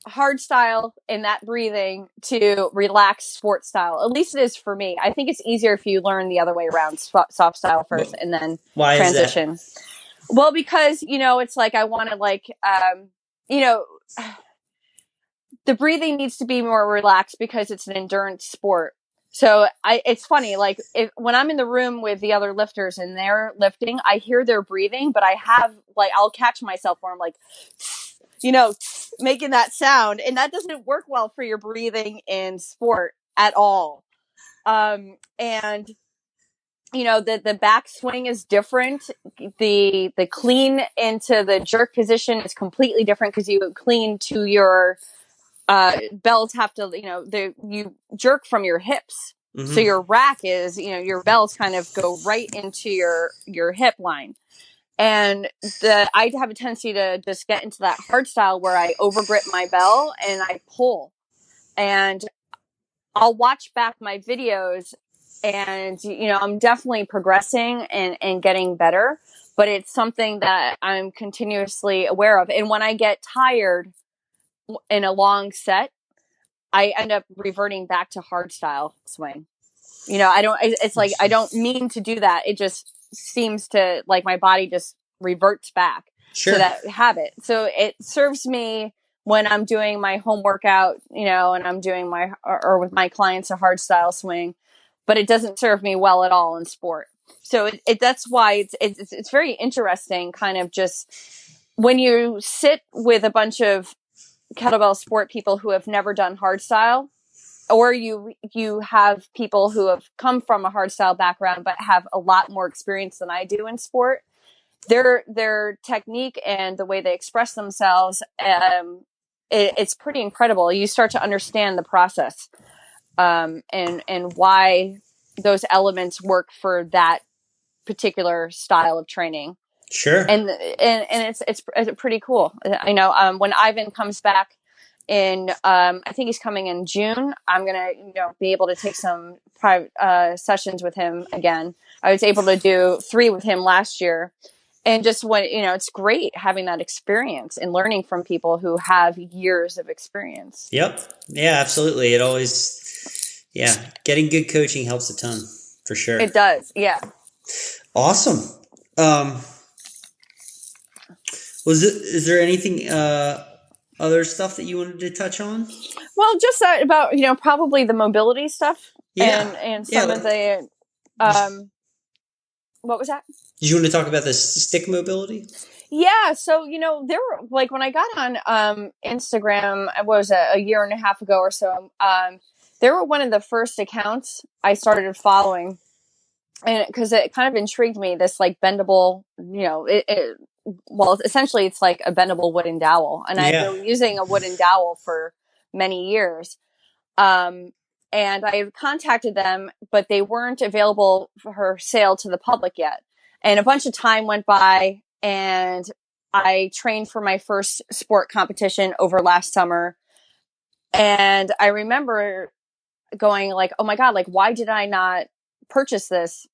C: hard style in that breathing to relaxed sports style. At least it is for me. I think it's easier if you learn the other way around, soft style first and then
D: Why
C: transition.
D: Is that?
C: Well, because, it's like I want to the breathing needs to be more relaxed because it's an endurance sport. So it's funny, like when I'm in the room with the other lifters and they're lifting, I hear their breathing, but I'll catch myself where I'm like, making that sound, and that doesn't work well for your breathing in sport at all. And the back swing is different. The clean into the jerk position is completely different because you clean to your bells have to, you jerk from your hips. Mm-hmm. So your rack is, your bells kind of go right into your hip line. And I have a tendency to just get into that hard style where I overgrip my bell and I pull. And I'll watch back my videos and, I'm definitely progressing and getting better. But it's something that I'm continuously aware of. And when I get tired in a long set, I end up reverting back to hard style swing. It's like, I don't mean to do that. It just seems to like my body just reverts back to that habit. So it serves me when I'm doing my home workout, and I'm doing or with my clients, a hard style swing, but it doesn't serve me well at all in sport. So that's why it's very interesting kind of just when you sit with a bunch of kettlebell sport people who have never done hardstyle, or you have people who have come from a hardstyle background but have a lot more experience than I do in sport. Their technique and the way they express themselves, it's pretty incredible. You start to understand the process, and why those elements work for that particular style of training.
D: Sure.
C: And it's pretty cool. I know, when Ivan comes back in, I think he's coming in June, I'm going to, be able to take some private, sessions with him again. I was able to do 3 with him last year. And just when, it's great having that experience and learning from people who have years of experience.
D: Yep. Yeah, absolutely. It always, getting good coaching helps a ton for sure.
C: It does. Yeah.
D: Awesome. Is there anything, other stuff that you wanted to touch on?
C: Well, just that about, probably the mobility stuff and some of the, what was that?
D: Did you want to talk about the stick mobility?
C: Yeah. So, there were like when I got on Instagram, it was a year and a half ago or so. They were one of the first accounts I started following, and because it kind of intrigued me, this like bendable, essentially it's like a bendable wooden dowel, and I've been using a wooden dowel for many years. And I contacted them, but they weren't available for sale to the public yet. And a bunch of time went by, and I trained for my first sport competition over last summer. And I remember going like, oh my God, like, why did I not purchase this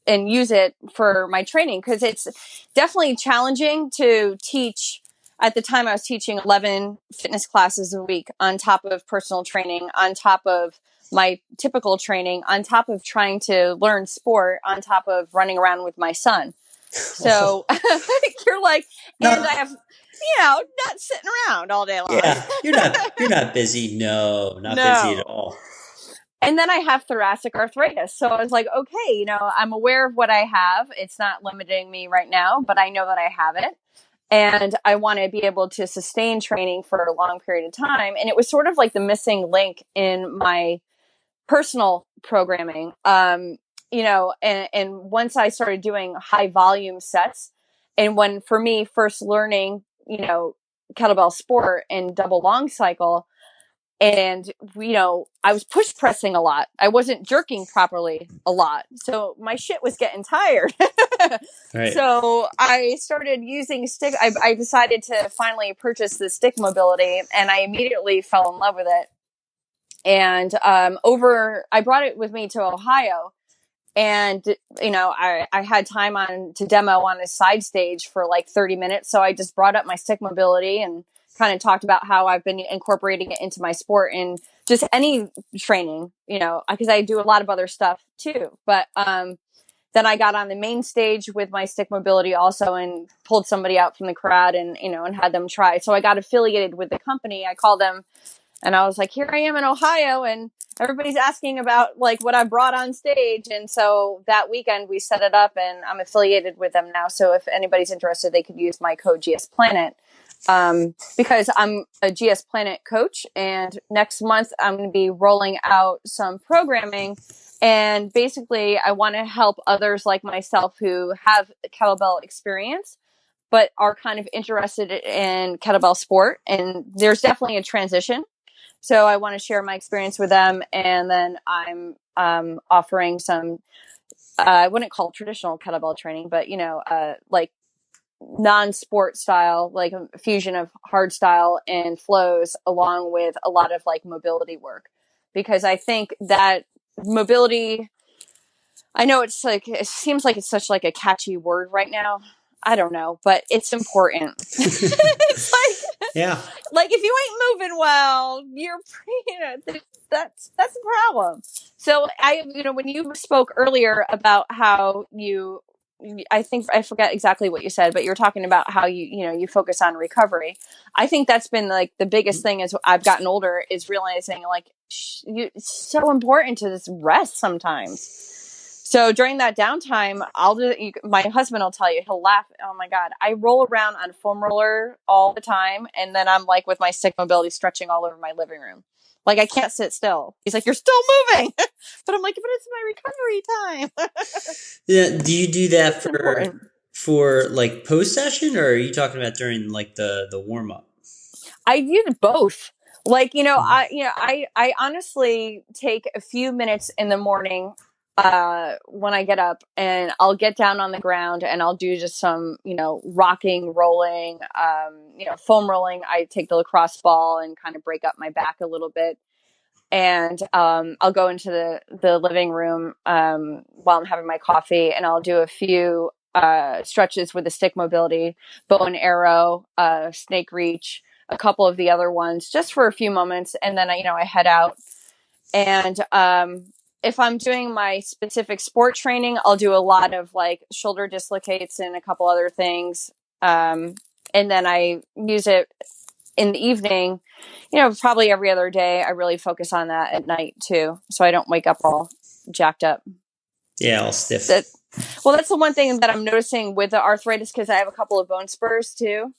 C: and use it for my training? Because it's definitely challenging to teach. At the time, I was teaching 11 fitness classes a week on top of personal training, on top of my typical training, on top of trying to learn sport, on top of running around with my son. So you're like, and I have, not sitting around all day long.
D: Yeah, you're not busy. No, not busy at all.
C: And then I have thoracic arthritis. So I was like, okay, I'm aware of what I have. It's not limiting me right now, but I know that I have it. And I want to be able to sustain training for a long period of time. And it was sort of like the missing link in my personal programming. And once I started doing high volume sets, and when for me first learning, kettlebell sport and double long cycle, and I was push pressing a lot. I wasn't jerking properly a lot, so my shit was getting tired.
D: Right.
C: So I started using stick. I decided to finally purchase the stick mobility, and I immediately fell in love with it. And I brought it with me to Ohio, and I had time to demo on a side stage for like 30 minutes. So I just brought up my stick mobility and kind of talked about how I've been incorporating it into my sport and just any training, because I do a lot of other stuff too. But then I got on the main stage with my stick mobility also, and pulled somebody out from the crowd and had them try. So I got affiliated with the company. I called them and I was like, here I am in Ohio, and everybody's asking about like what I brought on stage. And so that weekend we set it up, and I'm affiliated with them now. So if anybody's interested, they could use my code GS Planet, because I'm a GS Planet coach. And next month I'm going to be rolling out some programming. And basically I want to help others like myself who have kettlebell experience, but are kind of interested in kettlebell sport. And there's definitely a transition. So I want to share my experience with them. And then I'm offering some, I wouldn't call it traditional kettlebell training, but, like non-sport style, like a fusion of hard style and flows, along with a lot of like mobility work. Because I think that mobility, I know it seems like it's such like a catchy word right now. I don't know, but it's important. It's like,
D: yeah,
C: like if you ain't moving well, you're, that's a problem. So when you spoke earlier about how I think I forget exactly what you said, but you were talking about how you focus on recovery. I think that's been like the biggest thing as I've gotten older, is realizing like it's so important to just rest sometimes. So during that downtime, my husband will tell you, he'll laugh. Oh my God, I roll around on a foam roller all the time. And then I'm like with my stick mobility stretching all over my living room. Like I can't sit still. He's like, you're still moving. But I'm like, but it's my recovery time.
D: Yeah. Do you do that
C: Important.
D: for like post session, or are you talking about during like the warm up?
C: I did both. Like, I honestly take a few minutes in the morning when I get up, and I'll get down on the ground and I'll do just some, rocking, rolling, foam rolling. I take the lacrosse ball and kind of break up my back a little bit. And I'll go into the living room while I'm having my coffee, and I'll do a few stretches with the stick mobility, bow and arrow, snake reach, a couple of the other ones, just for a few moments. And then I head out. And if I'm doing my specific sport training, I'll do a lot of like shoulder dislocates and a couple other things. And then I use it in the evening, probably every other day. I really focus on that at night too, so I don't wake up all jacked up.
D: Yeah, all stiff.
C: That's the one thing that I'm noticing with the arthritis, because I have a couple of bone spurs too.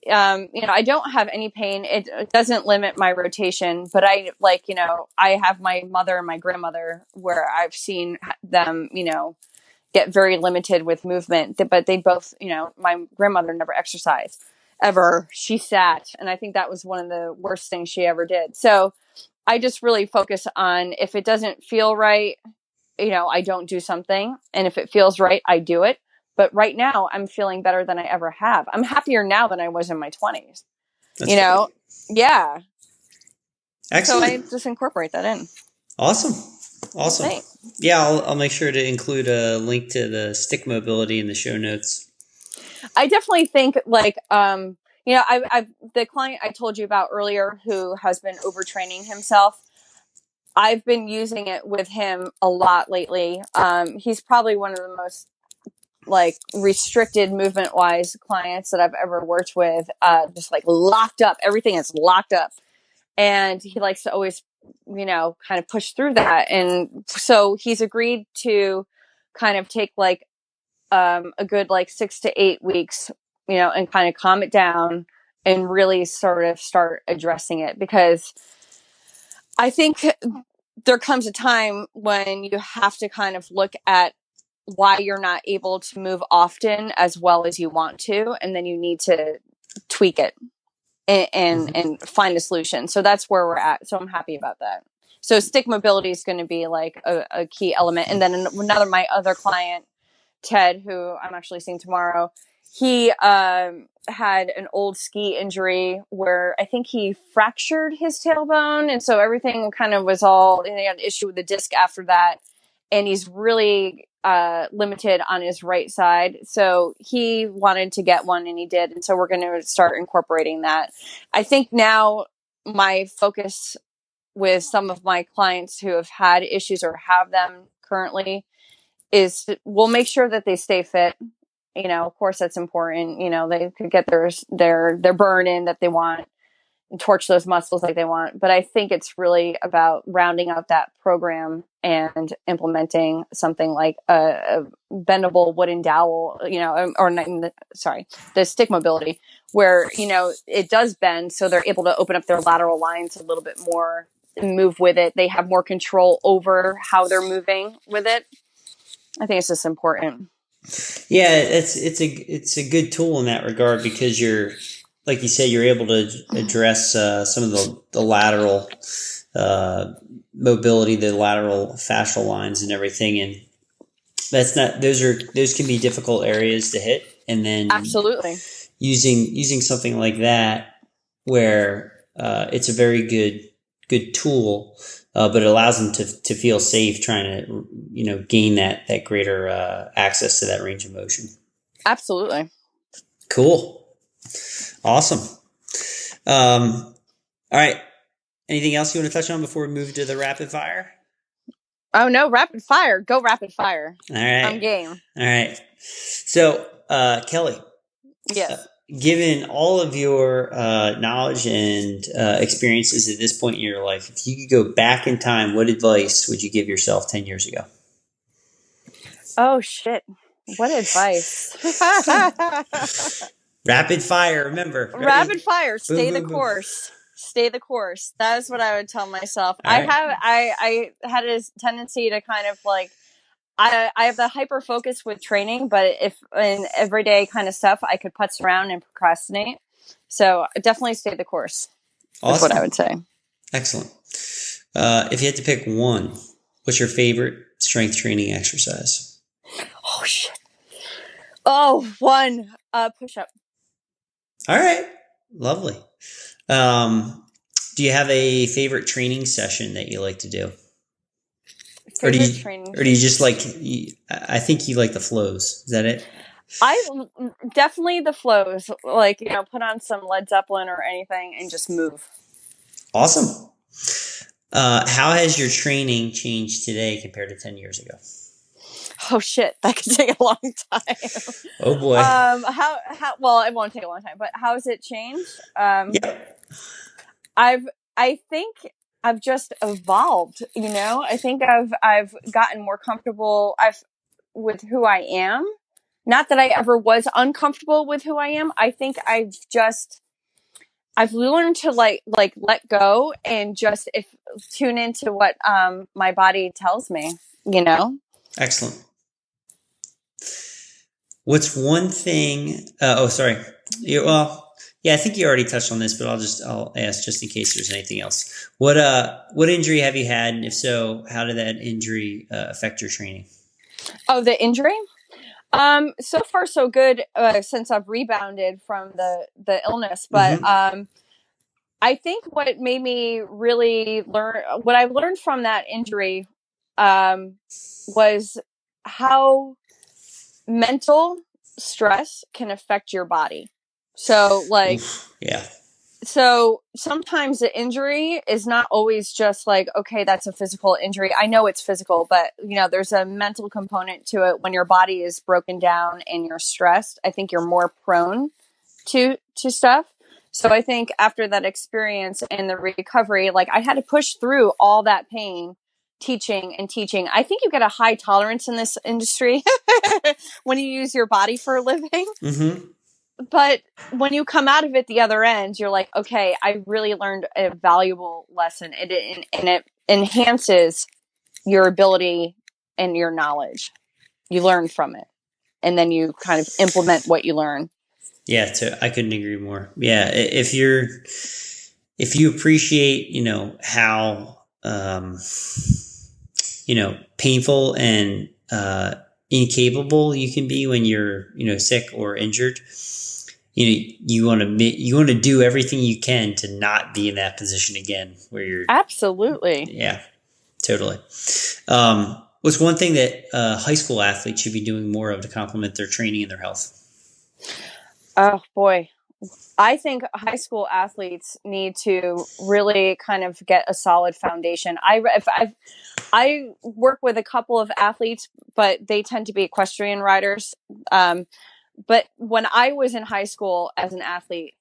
C: I don't have any pain. It doesn't limit my rotation, but I have my mother and my grandmother where I've seen them, get very limited with movement, but they both, my grandmother never exercised ever. She sat. And I think that was one of the worst things she ever did. So I just really focus on, if it doesn't feel right, I don't do something. And if it feels right, I do it. But right now I'm feeling better than I ever have. I'm happier now than I was in my 20s.
D: That's great.
C: Yeah.
D: Excellent.
C: So I just incorporate that in.
D: Awesome.
C: Thanks.
D: Yeah, I'll make sure to include a link to the stick mobility in the show notes.
C: I definitely think I've the client I told you about earlier who has been overtraining himself. I've been using it with him a lot lately. He's probably one of the most restricted movement wise clients that I've ever worked with. Just locked up. Everything is locked up. And he likes to always, kind of push through that. And so he's agreed to kind of take a good 6 to 8 weeks, and kind of calm it down and really sort of start addressing it, because I think there comes a time when you have to kind of look at why you're not able to move often as well as you want to, and then you need to tweak it and find a solution. So that's where we're at. So I'm happy about that. So stick mobility is going to be a key element. And then my other client, Ted, who I'm actually seeing tomorrow, he had an old ski injury where I think he fractured his tailbone. And so everything kind of was and he had an issue with the disc after that. And he's really limited on his right side. So he wanted to get one, and he did. And so we're going to start incorporating that. I think now my focus with some of my clients who have had issues or have them currently is we'll make sure that they stay fit. Of course that's important. They could get their burn in that they want and torch those muscles like they want. But I think it's really about rounding out that program and implementing something like a bendable wooden dowel, the stick mobility, where, it does bend. So they're able to open up their lateral lines a little bit more and move with it. They have more control over how they're moving with it. I think it's just important.
D: Yeah, it's a good tool in that regard, because you're, like you said, you're able to address some of the lateral mobility, the lateral fascial lines and everything, and those can be difficult areas to hit. And then
C: Absolutely
D: using something like that, where it's a very good tool, but it allows them to feel safe trying to gain that greater access to that range of motion.
C: Absolutely.
D: Cool. Awesome. All right. Anything else you want to touch on before we move to the rapid fire?
C: Oh no, rapid fire. Go rapid fire.
D: All right.
C: I'm game.
D: All right. So, Kelly.
C: Yes.
D: Given all of your knowledge and experiences at this point in your life, if you could go back in time, what advice would you give yourself 10 years ago?
C: Oh, shit. What advice?
D: Rapid fire, remember. Ready?
C: Rapid fire. Stay
D: Boom,
C: the
D: boom,
C: course. Stay the course. That is what I would tell myself.
D: All right.
C: I had a tendency to kind of I have the hyper focus with training, but if in everyday kind of stuff, I could putz around and procrastinate. So definitely stay the course. Awesome. Is what I would say.
D: Excellent. If you had to pick one, what's your favorite strength training exercise?
C: Oh, shit. Oh, one push-up.
D: All right. Lovely. Do you have a favorite training session that you like to do? Or do you just I think you like the flows. Is that it?
C: I definitely the flows, put on some Led Zeppelin or anything and just move.
D: Awesome. How has your training changed today compared to 10 years ago?
C: Oh shit, that could take a long time.
D: Oh boy.
C: How well, it won't take a long time, but how has it changed? I think I've just evolved, I think I've gotten more comfortable with who I am. Not that I ever was uncomfortable with who I am. I think I've learned to let go and just tune into what my body tells me,
D: Excellent. What's one thing? Sorry. Yeah, I think you already touched on this, but I'll ask just in case there's anything else. What injury have you had, and if so, how did that injury affect your training?
C: Oh, the injury? So far so good since I've rebounded from the illness, but
D: Mm-hmm.
C: I think what made me really learn what I learned from that injury was how mental stress can affect your body. So like
D: Oof, yeah.
C: so sometimes the injury is not always just like, okay, that's a physical injury. I know it's physical, but there's a mental component to it. When your body is broken down and you're stressed, I think you're more prone to stuff. So I think after that experience and the recovery, like I had to push through all that pain, teaching and teaching. I think you get a high tolerance in this industry when you use your body for a living.
D: Mm-hmm.
C: But when you come out of it the other end, you're like, okay, I really learned a valuable lesson. And it enhances your ability and your knowledge. You learn from it. And then you kind of implement what you learn.
D: Yeah, I couldn't agree more. Yeah, if you appreciate, how painful and incapable you can be when you're, sick or injured. You want to do everything you can to not be in that position again, where you're.
C: Absolutely.
D: Yeah, totally. What's one thing that high school athletes should be doing more of to complement their training and their health?
C: Oh boy. I think high school athletes need to really kind of get a solid foundation. I work with a couple of athletes, but they tend to be equestrian riders. But when I was in high school as an athlete,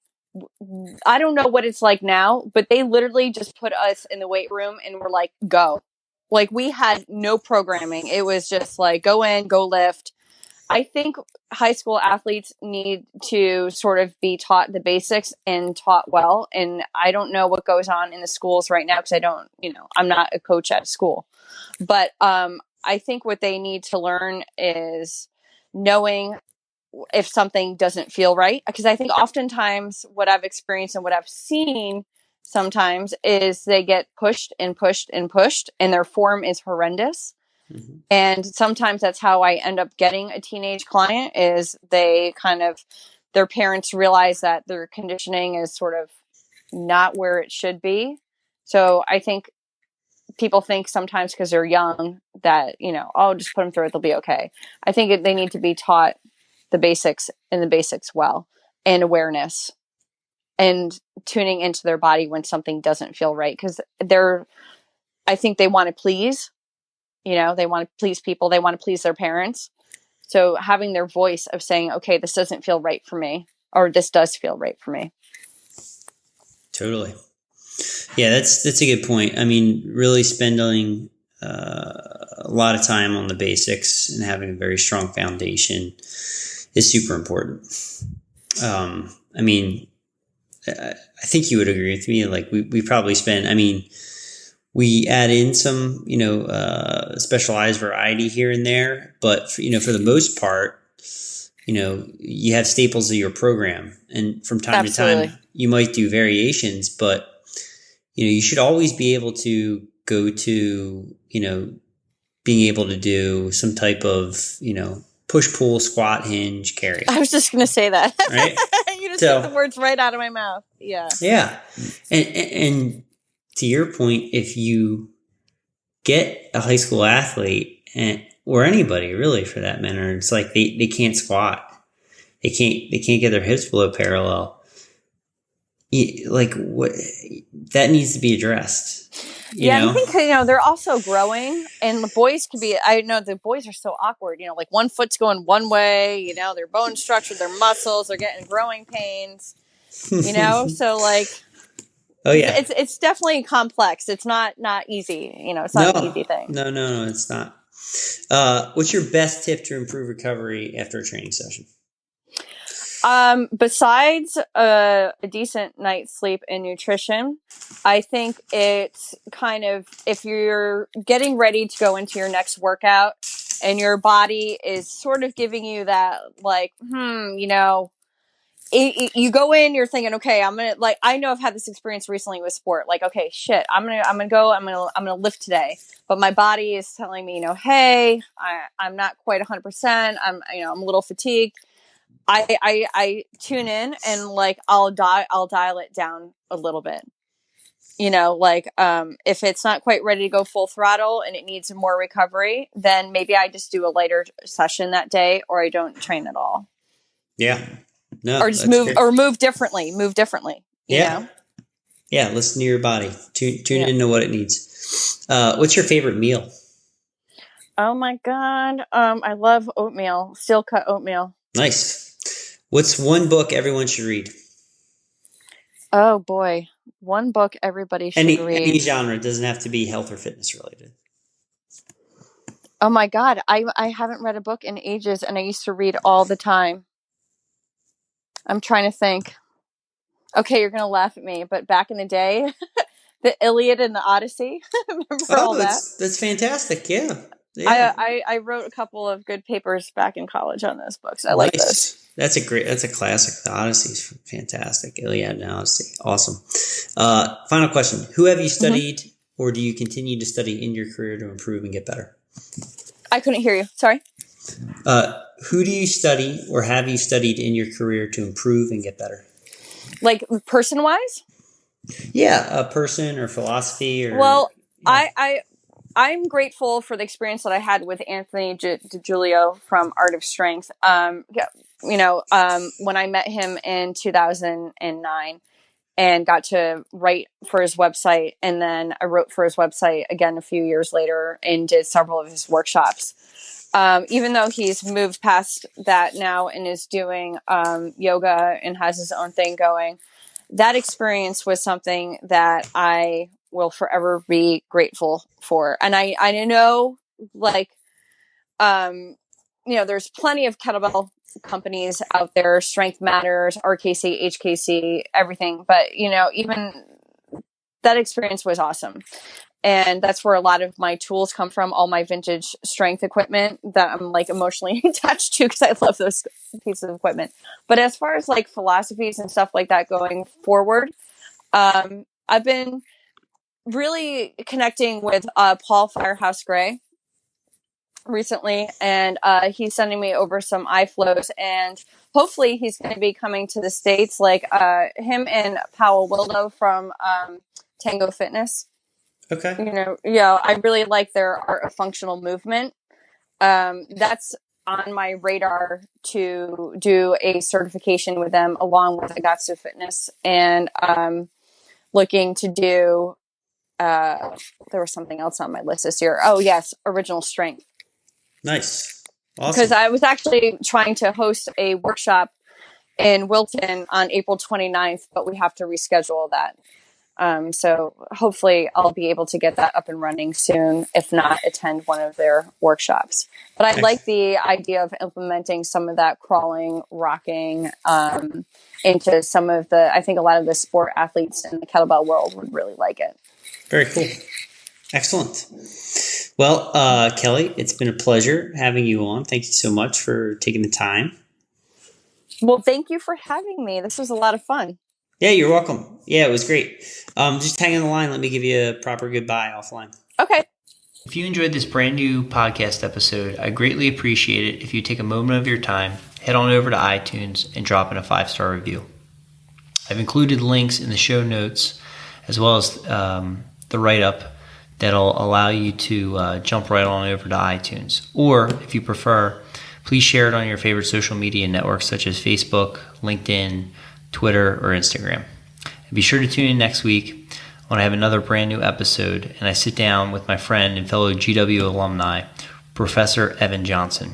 C: I don't know what it's like now, but they literally just put us in the weight room and were like, go. Like we had no programming. It was just like, go in, go lift. I think high school athletes need to sort of be taught the basics and taught well. And I don't know what goes on in the schools right now because I'm not a coach at a school. But I think what they need to learn is knowing if something doesn't feel right. Because I think oftentimes what I've experienced and what I've seen sometimes is they get pushed and pushed and pushed, and their form is horrendous.
D: Mm-hmm.
C: And sometimes that's how I end up getting a teenage client is their parents realize that their conditioning is sort of not where it should be. So I think people think sometimes because they're young that, just put them through it, they'll be okay. I think they need to be taught the basics and the basics well, and awareness and tuning into their body when something doesn't feel right. Because I think they want to please, they want to please people. They want to please their parents. So having their voice of saying, okay, this doesn't feel right for me, or this does feel right for me.
D: Totally. Yeah, that's a good point. I mean, really spending a lot of time on the basics and having a very strong foundation is super important. I mean, I think you would agree with me. Like we probably spend, I mean, we add in some, specialized variety here and there, but for the most part, you have staples of your program, and from time
C: Absolutely.
D: to time you might do variations, but you should always be able to go to, being able to do some type of, push, pull, squat, hinge, carry.
C: I was just going to say that.
D: Right.
C: You just took the words right out of my mouth. Yeah.
D: Yeah. And to your point, if you get a high school athlete or anybody really for that matter, it's like they can't squat. They can't get their hips below parallel. Like what that needs to be addressed.
C: I think they're also growing, and the boys can be. I know the boys are so awkward. Like one foot's going one way. Their bone structure, their muscles, they're getting growing pains. So like,
D: oh yeah,
C: it's definitely complex. It's not easy. It's not an easy thing.
D: No, it's not. What's your best tip to improve recovery after a training session?
C: Besides a decent night's sleep and nutrition, I think it's kind of, if you're getting ready to go into your next workout and your body is sort of giving you that like, you go in, you're thinking, okay, I'm gonna, like, I know I've had this experience recently with sport. Like, okay, shit, I'm gonna lift today, but my body is telling me, hey, I'm not quite 100%. I'm a little fatigued. I tune in and like I'll dial it down a little bit. If it's not quite ready to go full throttle and it needs more recovery, then maybe I just do a lighter session that day, or I don't train at all.
D: Yeah. No,
C: or just move differently.
D: Yeah. Yeah. Listen to your body. Tune into what it needs. What's your favorite meal?
C: Oh my God. I love oatmeal, steel cut oatmeal.
D: Nice. What's one book everyone should read?
C: Oh boy. One book everybody should read.
D: Any genre. It doesn't have to be health or fitness related.
C: Oh my God. I haven't read a book in ages, and I used to read all the time. I'm trying to think. Okay, you're going to laugh at me, but back in the day, the Iliad and the Odyssey. Remember all that?
D: That's fantastic. Yeah.
C: I wrote a couple of good papers back in college on those books. I like those.
D: That's a classic. The Odyssey is fantastic. Iliad and Odyssey. Awesome. Final question. Who have you studied or do you continue to study in your career to improve and get better?
C: I couldn't hear you. Sorry.
D: Who do you study or have you studied in your career to improve and get better?
C: Like person-wise?
D: Yeah, a person or philosophy or...
C: Well, I'm grateful for the experience that I had with Anthony DiGiulio from Art of Strength. When I met him in 2009 and got to write for his website, and then I wrote for his website again a few years later and did several of his workshops. Even though he's moved past that now and is doing yoga and has his own thing going, that experience was something that I will forever be grateful for. And I know, there's plenty of kettlebell companies out there, Strength Matters, RKC, HKC, everything. But, even that experience was awesome. And that's where a lot of my tools come from, all my vintage strength equipment that I'm emotionally attached to because I love those pieces of equipment. But as far as philosophies and stuff like that going forward, I've been really connecting with Paul Firehouse Gray recently, and he's sending me over some iFlows, and hopefully he's going to be coming to the States, him and Powell Wildo from Tango Fitness.
D: Okay.
C: I really like their Art of Functional Movement. That's on my radar to do a certification with them along with Agazzo Fitness, and looking to do there was something else on my list this year. Oh yes, Original Strength.
D: Nice. Awesome.
C: Because I was actually trying to host a workshop in Wilton on April 29th, but we have to reschedule that. So hopefully I'll be able to get that up and running soon, if not attend one of their workshops. But I like the idea of implementing some of that crawling, rocking, into some of I think a lot of the sport athletes in the kettlebell world would really like it.
D: Very cool. Excellent. Well, Kelly, it's been a pleasure having you on. Thank you so much for taking the time.
C: Well, thank you for having me. This was a lot of fun.
D: Yeah, you're welcome. Yeah, it was great. Just hang on the line. Let me give you a proper goodbye offline.
C: Okay.
B: If you enjoyed this brand new podcast episode, I greatly appreciate it if you take a moment of your time, head on over to iTunes, and drop in a 5-star review. I've included links in the show notes as well as the write-up that'll allow you to jump right on over to iTunes. Or, if you prefer, please share it on your favorite social media networks such as Facebook, LinkedIn, Twitter, or Instagram. And be sure to tune in next week when I have another brand new episode and I sit down with my friend and fellow GW alumni, Professor Evan Johnson.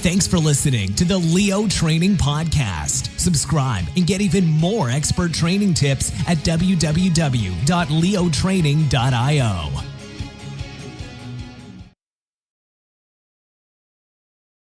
A: Thanks for listening to the Leo Training Podcast. Subscribe and get even more expert training tips at www.leotraining.io.